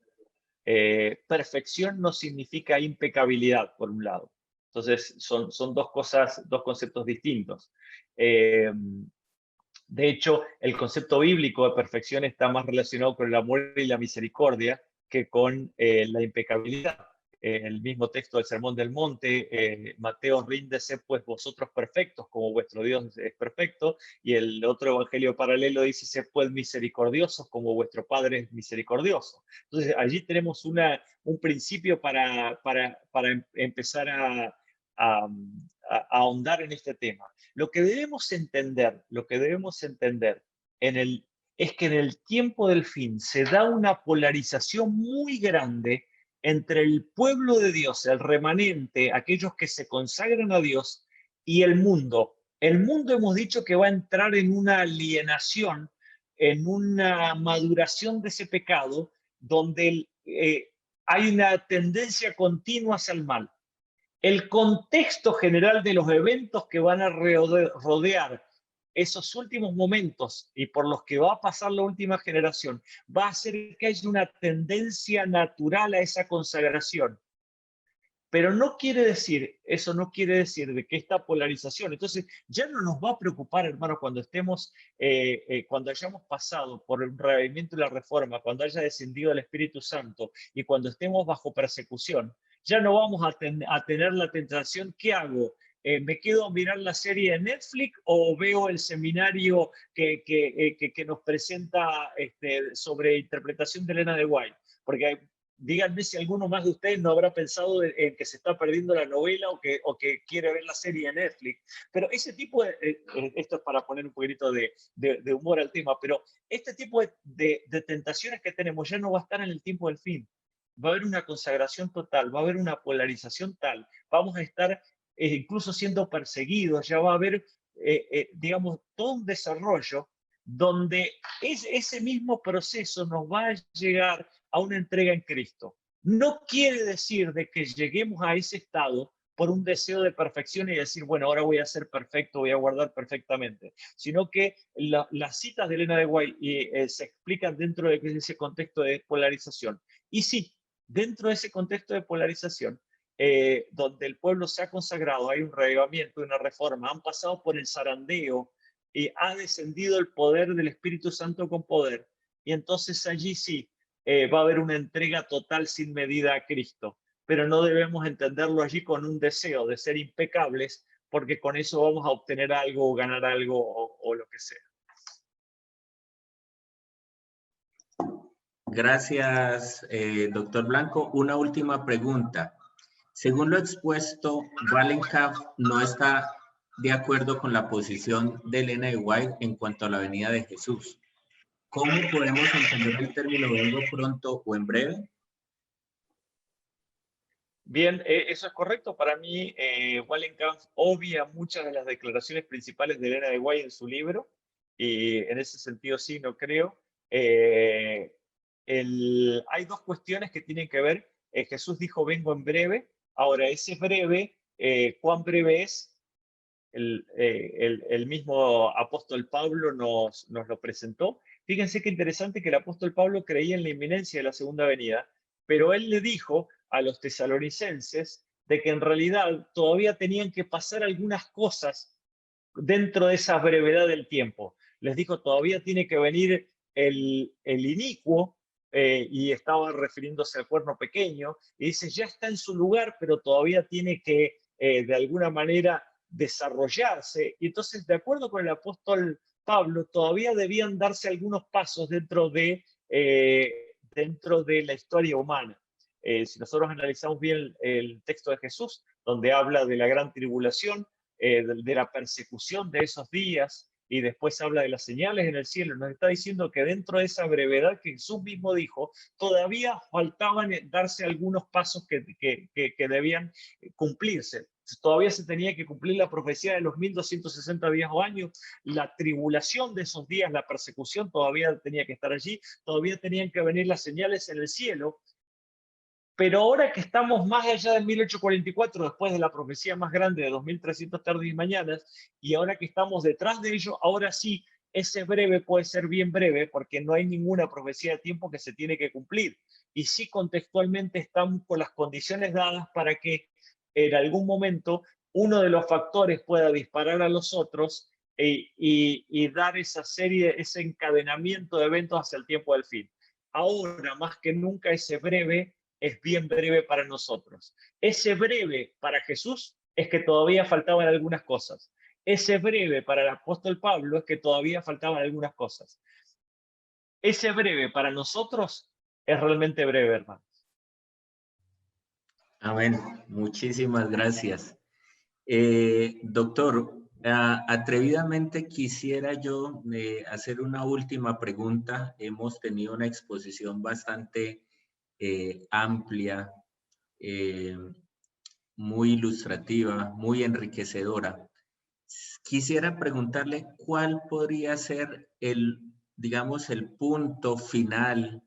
Perfección no significa impecabilidad, por un lado. Entonces, son dos cosas, dos conceptos distintos. De hecho, el concepto bíblico de perfección está más relacionado con el amor y la misericordia que con la impecabilidad. El mismo texto del Sermón del Monte, Mateo, ríndese pues vosotros perfectos, como vuestro Dios es perfecto, y el otro evangelio paralelo dice, sed pues misericordiosos, como vuestro Padre es misericordioso. Entonces, allí tenemos un principio para empezar a ahondar en este tema. Lo que debemos entender es que en el tiempo del fin se da una polarización muy grande entre el pueblo de Dios, el remanente, aquellos que se consagran a Dios, y el mundo. El mundo hemos dicho que va a entrar en una alienación, en una maduración de ese pecado, donde hay una tendencia continua hacia el mal. El contexto general de los eventos que van a rodear esos últimos momentos y por los que va a pasar la última generación, va a hacer que haya una tendencia natural a esa consagración. Pero eso no quiere decir de que esta polarización, entonces ya no nos va a preocupar, hermano, cuando cuando hayamos pasado por el revivimiento y la reforma, cuando haya descendido el Espíritu Santo y cuando estemos bajo persecución, ya no vamos a tener la tentación. ¿Qué hago? ¿Me quedo a mirar la serie de Netflix o veo el seminario que nos presenta sobre interpretación de Elena de White? Porque díganme si alguno más de ustedes no habrá pensado en que se está perdiendo la novela o que quiere ver la serie de Netflix. Pero ese tipo esto es para poner un poquito de humor al tema, pero este tipo de tentaciones que tenemos ya no va a estar en el tiempo del fin. Va a haber una consagración total, va a haber una polarización tal, vamos a estar incluso siendo perseguidos, ya va a haber, digamos, todo un desarrollo donde ese mismo proceso nos va a llegar a una entrega en Cristo. No quiere decir de que lleguemos a ese estado por un deseo de perfección y decir, bueno, ahora voy a ser perfecto, voy a guardar perfectamente, sino que las citas de Elena de White se explican dentro de ese contexto de polarización. Y sí, dentro de ese contexto de polarización, donde el pueblo se ha consagrado, hay un reavivamiento, una reforma, han pasado por el zarandeo y ha descendido el poder del Espíritu Santo con poder. Y entonces allí sí va a haber una entrega total sin medida a Cristo. Pero no debemos entenderlo allí con un deseo de ser impecables, porque con eso vamos a obtener algo o ganar algo o lo que sea. Gracias, doctor Blanco. Una última pregunta. Según lo expuesto, Wallenkampf no está de acuerdo con la posición de Elena de White en cuanto a la venida de Jesús. ¿Cómo podemos entender el término vengo pronto o en breve? Bien, eso es correcto. Para mí, Wallenkampf obvia muchas de las declaraciones principales de Elena de White en su libro, y en ese sentido sí, no creo. Hay dos cuestiones que tienen que ver. Jesús dijo, vengo en breve. Ahora, ese breve, ¿cuán breve es? El mismo apóstol Pablo nos lo presentó. Fíjense qué interesante que el apóstol Pablo creía en la inminencia de la segunda venida, pero él le dijo a los tesalonicenses de que en realidad todavía tenían que pasar algunas cosas dentro de esa brevedad del tiempo. Les dijo, todavía tiene que venir el inicuo, y estaba refiriéndose al cuerno pequeño, y dice, ya está en su lugar, pero todavía tiene que, de alguna manera, desarrollarse. Y entonces, de acuerdo con el apóstol Pablo, todavía debían darse algunos pasos dentro de la historia humana. Si nosotros analizamos bien el texto de Jesús, donde habla de la gran tribulación, de la persecución de esos días, y después habla de las señales en el cielo. Nos está diciendo que dentro de esa brevedad que Jesús mismo dijo, todavía faltaban darse algunos pasos que debían cumplirse. Todavía se tenía que cumplir la profecía de los 1260 días o años, la tribulación de esos días, la persecución todavía tenía que estar allí, todavía tenían que venir las señales en el cielo. Pero ahora que estamos más allá de 1844, después de la profecía más grande de 2300 tardes y mañanas, y ahora que estamos detrás de ello, ahora sí, ese breve puede ser bien breve, porque no hay ninguna profecía de tiempo que se tiene que cumplir. Y sí, contextualmente estamos con las condiciones dadas para que en algún momento uno de los factores pueda disparar a los otros y dar esa serie, ese encadenamiento de eventos hacia el tiempo del fin. Ahora, más que nunca, ese breve es bien breve para nosotros. Ese breve para Jesús es que todavía faltaban algunas cosas. Ese breve para el apóstol Pablo es que todavía faltaban algunas cosas. Ese breve para nosotros es realmente breve, hermano. Amén. Muchísimas gracias. Doctor, atrevidamente quisiera yo hacer una última pregunta. Hemos tenido una exposición bastante amplia, muy ilustrativa, muy enriquecedora. Quisiera preguntarle cuál podría ser digamos, el punto final,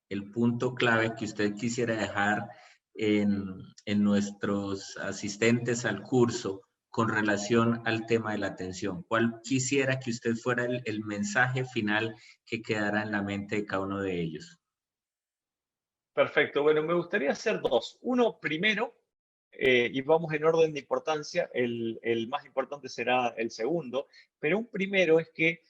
el punto clave que usted quisiera dejar en nuestros asistentes al curso con relación al tema de la atención. ¿Cuál quisiera que usted fuera el mensaje final que quedara en la mente de cada uno de ellos? Perfecto. Bueno, me gustaría hacer dos. Uno primero, y vamos en orden de importancia, el más importante será el segundo, pero un primero es que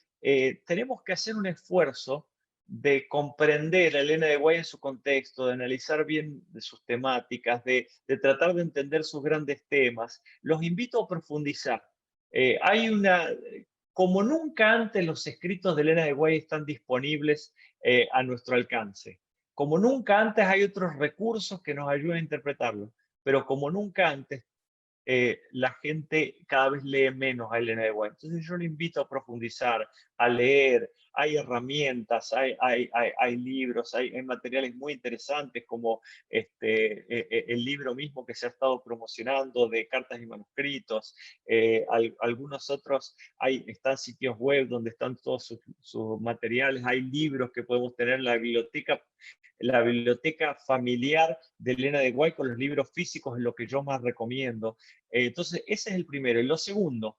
tenemos que hacer un esfuerzo de comprender a Elena de White en su contexto, de analizar bien de sus temáticas, de tratar de entender sus grandes temas. Los invito a profundizar. Hay una, como nunca antes los escritos de Elena de White están disponibles a nuestro alcance. Como nunca antes hay otros recursos que nos ayudan a interpretarlo, pero como nunca antes la gente cada vez lee menos a Elena de White. Entonces yo le invito a profundizar, a leer. Hay herramientas, hay libros, hay materiales muy interesantes como el libro mismo que se ha estado promocionando de cartas y manuscritos. Algunos otros, están sitios web donde están todos sus materiales. Hay libros que podemos tener en la biblioteca familiar de Elena de White con los libros físicos es lo que yo más recomiendo. Entonces, ese es el primero. Y lo segundo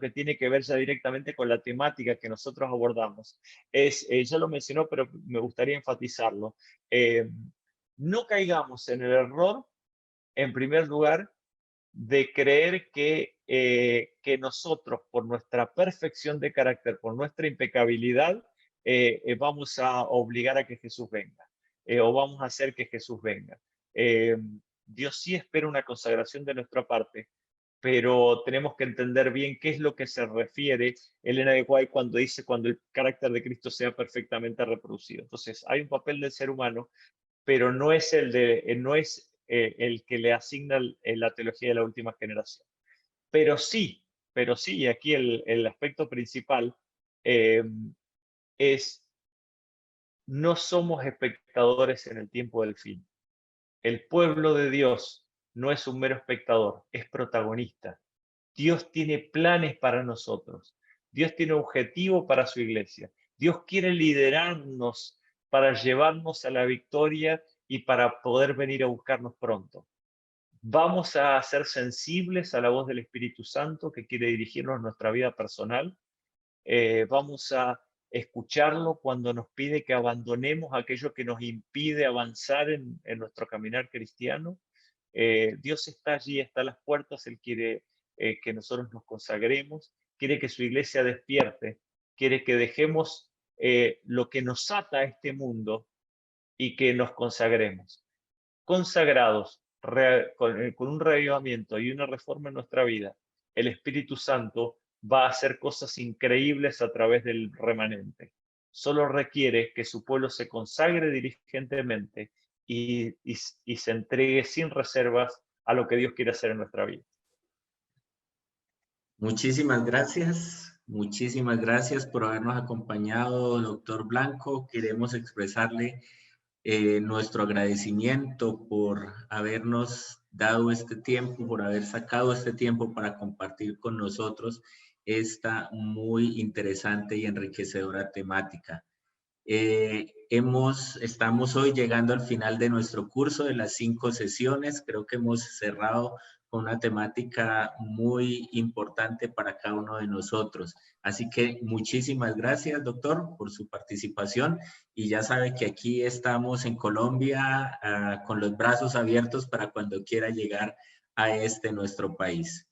que tiene que ver ya directamente con la temática que nosotros abordamos, es, ya lo mencionó, pero me gustaría enfatizarlo, no caigamos en el error, en primer lugar, de creer que nosotros, por nuestra perfección de carácter, por nuestra impecabilidad, vamos a obligar a que Jesús venga, o vamos a hacer que Jesús venga. Dios sí espera una consagración de nuestra parte, pero tenemos que entender bien qué es lo que se refiere Elena de White cuando dice cuando el carácter de Cristo sea perfectamente reproducido. Entonces, hay un papel del ser humano, pero no es el que le asigna la teología de la última generación. Pero sí, y aquí el aspecto principal eh, es, no somos espectadores en el tiempo del fin. El pueblo de Dios no es un mero espectador, es protagonista. Dios tiene planes para nosotros. Dios tiene objetivo para su iglesia. Dios quiere liderarnos para llevarnos a la victoria y para poder venir a buscarnos pronto. Vamos a ser sensibles a la voz del Espíritu Santo que quiere dirigirnos en nuestra vida personal. Vamos a escucharlo cuando nos pide que abandonemos aquello que nos impide avanzar en nuestro caminar cristiano. Dios está allí, está a las puertas, Él quiere que nosotros nos consagremos, quiere que su iglesia despierte, quiere que dejemos lo que nos ata a este mundo y que nos consagremos. Consagrados, con un reavivamiento y una reforma en nuestra vida, el Espíritu Santo va a hacer cosas increíbles a través del remanente. Solo requiere que su pueblo se consagre diligentemente y se entregue sin reservas a lo que Dios quiere hacer en nuestra vida. Muchísimas gracias. Muchísimas gracias por habernos acompañado, doctor Blanco. Queremos expresarle nuestro agradecimiento por habernos dado este tiempo, por haber sacado este tiempo para compartir con nosotros esta muy interesante y enriquecedora temática. Estamos hoy llegando al final de nuestro curso de las 5 sesiones. Creo que hemos cerrado con una temática muy importante para cada uno de nosotros. Así que muchísimas gracias, doctor, por su participación. Y ya sabe que aquí estamos en Colombia con los brazos abiertos para cuando quiera llegar a nuestro país.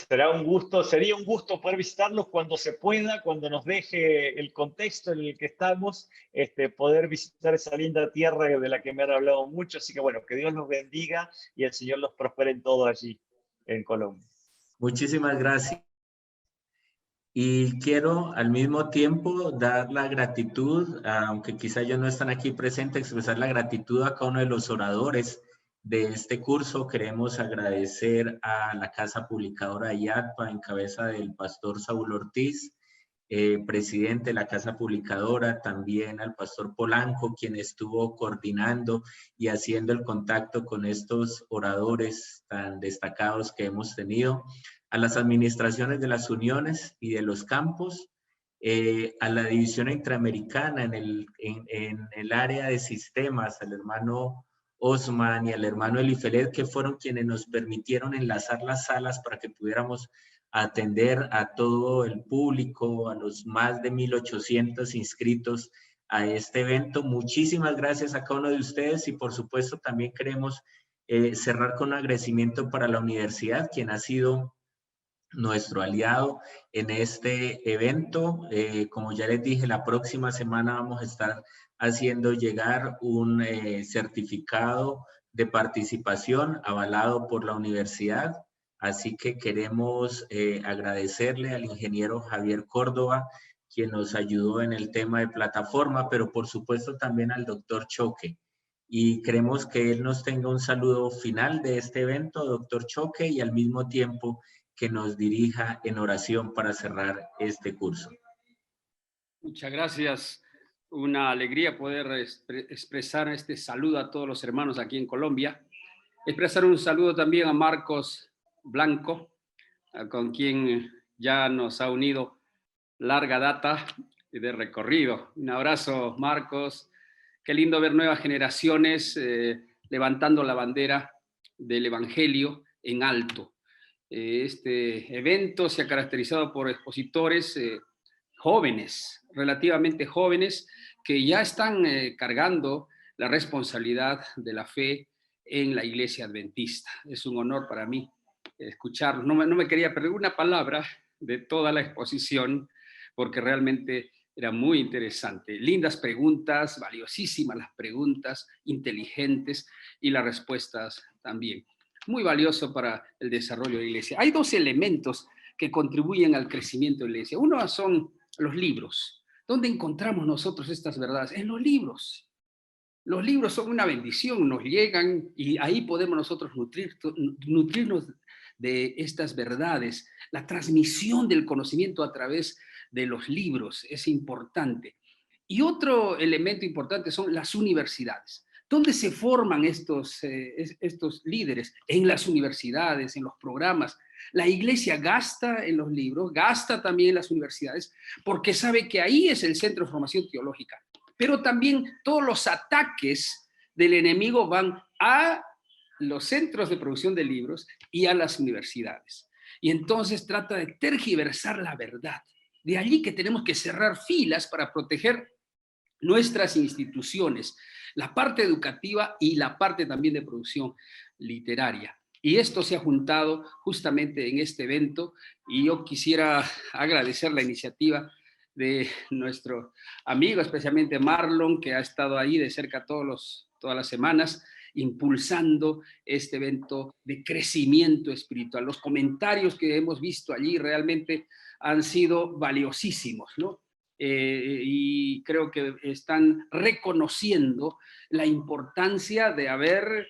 Sería un gusto poder visitarlos cuando se pueda, cuando nos deje el contexto en el que estamos, poder visitar esa linda tierra de la que me han hablado mucho. Así que bueno, que Dios los bendiga y el Señor los prospere en todo allí, en Colombia. Muchísimas gracias. Y quiero al mismo tiempo dar la gratitud, aunque quizá ellos no están aquí presentes, expresar la gratitud a cada uno de los oradores de este curso. Queremos agradecer a la Casa Publicadora IADPA en cabeza del pastor Saúl Ortiz, presidente de la Casa Publicadora, también al pastor Polanco, quien estuvo coordinando y haciendo el contacto con estos oradores tan destacados que hemos tenido, a las administraciones de las uniones y de los campos, a la división interamericana en el área de sistemas, al hermano Osman y al hermano Elifelet, que fueron quienes nos permitieron enlazar las salas para que pudiéramos atender a todo el público, a los más de 1,800 inscritos a este evento. Muchísimas gracias a cada uno de ustedes y por supuesto también queremos cerrar con un agradecimiento para la universidad, quien ha sido nuestro aliado en este evento. Como ya les dije, la próxima semana vamos a estar haciendo llegar un certificado de participación avalado por la universidad. Así que queremos agradecerle al ingeniero Javier Córdoba, quien nos ayudó en el tema de plataforma, pero por supuesto también al doctor Choque. Y queremos que él nos tenga un saludo final de este evento, doctor Choque, y al mismo tiempo que nos dirija en oración para cerrar este curso. Muchas gracias. Una alegría poder expresar este saludo a todos los hermanos aquí en Colombia. Expresar un saludo también a Marcos Blanco, con quien ya nos ha unido larga data de recorrido. Un abrazo, Marcos. Qué lindo ver nuevas generaciones levantando la bandera del Evangelio en alto. Este evento se ha caracterizado por expositores jóvenes, relativamente jóvenes, que ya están cargando la responsabilidad de la fe en la Iglesia Adventista. Es un honor para mí escucharlos. No me quería perder una palabra de toda la exposición, porque realmente era muy interesante. Lindas preguntas, valiosísimas las preguntas, inteligentes, y las respuestas también. Muy valioso para el desarrollo de la iglesia. Hay 2 elementos que contribuyen al crecimiento de la iglesia. Uno son los libros. ¿Dónde encontramos nosotros estas verdades? En los libros. Los libros son una bendición, nos llegan y ahí podemos nosotros nutrirnos de estas verdades. La transmisión del conocimiento a través de los libros es importante. Y otro elemento importante son las universidades. ¿Dónde se forman estos líderes? En las universidades, en los programas. La iglesia gasta en los libros, gasta también en las universidades, porque sabe que ahí es el centro de formación teológica. Pero también todos los ataques del enemigo van a los centros de producción de libros y a las universidades. Y entonces trata de tergiversar la verdad. De allí que tenemos que cerrar filas para proteger nuestras instituciones, la parte educativa y la parte también de producción literaria. Y esto se ha juntado justamente en este evento y yo quisiera agradecer la iniciativa de nuestro amigo, especialmente Marlon, que ha estado ahí de cerca todas las semanas, impulsando este evento de crecimiento espiritual. Los comentarios que hemos visto allí realmente han sido valiosísimos, ¿no? Y creo que están reconociendo la importancia de haber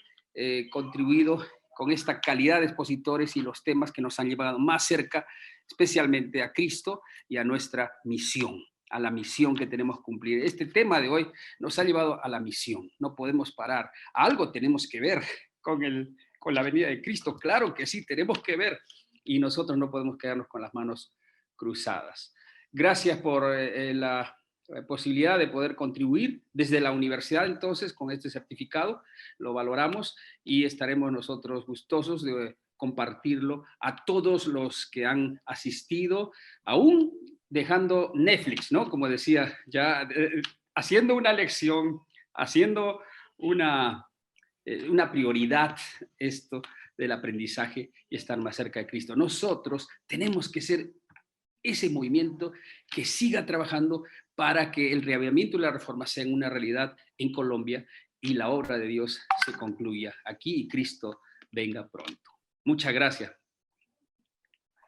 contribuido con esta calidad de expositores y los temas que nos han llevado más cerca especialmente a Cristo y a nuestra misión, a la misión que tenemos que cumplir. Este tema de hoy nos ha llevado a la misión. No podemos parar. Algo tenemos que ver con la venida de Cristo. Claro que sí, tenemos que ver. Y nosotros no podemos quedarnos con las manos cruzadas. Gracias por la posibilidad de poder contribuir desde la universidad entonces con este certificado. Lo valoramos y estaremos nosotros gustosos de compartirlo a todos los que han asistido, aún dejando Netflix, ¿no? Como decía, ya haciendo una lección, haciendo una prioridad esto del aprendizaje y estar más cerca de Cristo. Nosotros tenemos que ser ese movimiento que siga trabajando para que el reavivamiento y la reforma sean una realidad en Colombia y la obra de Dios se concluya aquí y Cristo venga pronto. Muchas gracias.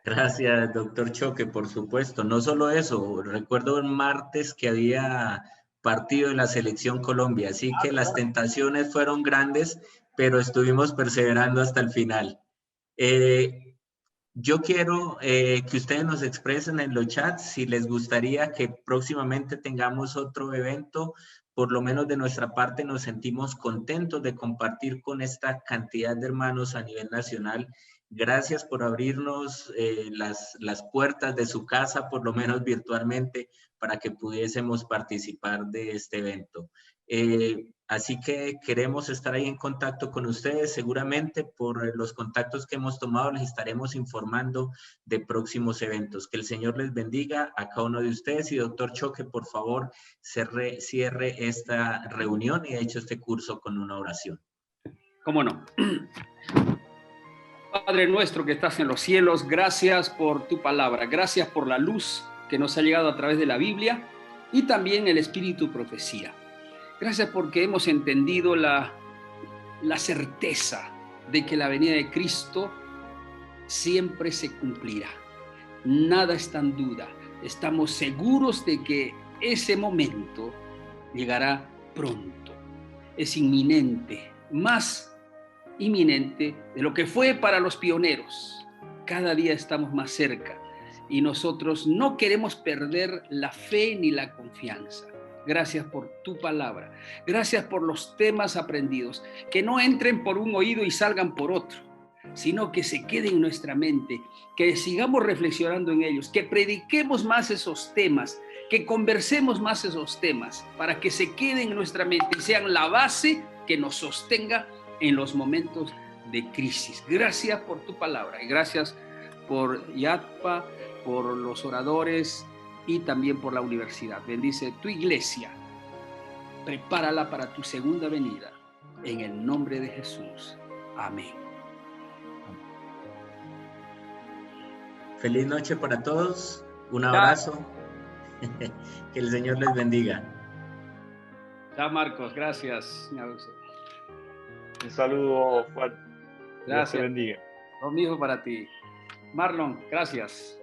Gracias, doctor Choque, por supuesto. No solo eso, recuerdo el martes que había partido de la Selección Colombia, así que las tentaciones fueron grandes, pero estuvimos perseverando hasta el final. Yo quiero que ustedes nos expresen en los chats si les gustaría que próximamente tengamos otro evento. Por lo menos de nuestra parte nos sentimos contentos de compartir con esta cantidad de hermanos a nivel nacional. Gracias por abrirnos las puertas de su casa, por lo menos virtualmente, para que pudiésemos participar de este evento. Así que queremos estar ahí en contacto con ustedes. Seguramente por los contactos que hemos tomado les estaremos informando de próximos eventos. Que el Señor les bendiga a cada uno de ustedes. Y doctor Choque, por favor, cierre esta reunión y de hecho este curso con una oración. ¿Cómo no? Padre nuestro que estás en los cielos, gracias por tu palabra. Gracias por la luz que nos ha llegado a través de la Biblia y también el Espíritu Profecía. Gracias porque hemos entendido la certeza de que la venida de Cristo siempre se cumplirá. Nada está en duda. Estamos seguros de que ese momento llegará pronto. Es inminente, más inminente de lo que fue para los pioneros. Cada día estamos más cerca y nosotros no queremos perder la fe ni la confianza. Gracias por tu palabra. Gracias por los temas aprendidos, que no entren por un oído y salgan por otro, sino que se queden en nuestra mente, que sigamos reflexionando en ellos, que prediquemos más esos temas, que conversemos más esos temas, para que se queden en nuestra mente y sean la base que nos sostenga en los momentos de crisis. Gracias por tu palabra y gracias por Yatpa, por los oradores y también por la universidad. Bendice tu iglesia, prepárala para tu segunda venida, en el nombre de Jesús. Amén. Feliz noche para todos, un abrazo, que el Señor les bendiga. Chao Marcos, gracias. Un saludo, Juan. Gracias. Dios te bendiga. Lo mismo para ti. Marlon, gracias.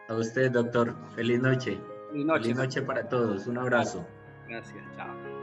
A usted, doctor. Feliz noche. Feliz noche. Feliz noche para todos. Un abrazo. Gracias. Chao.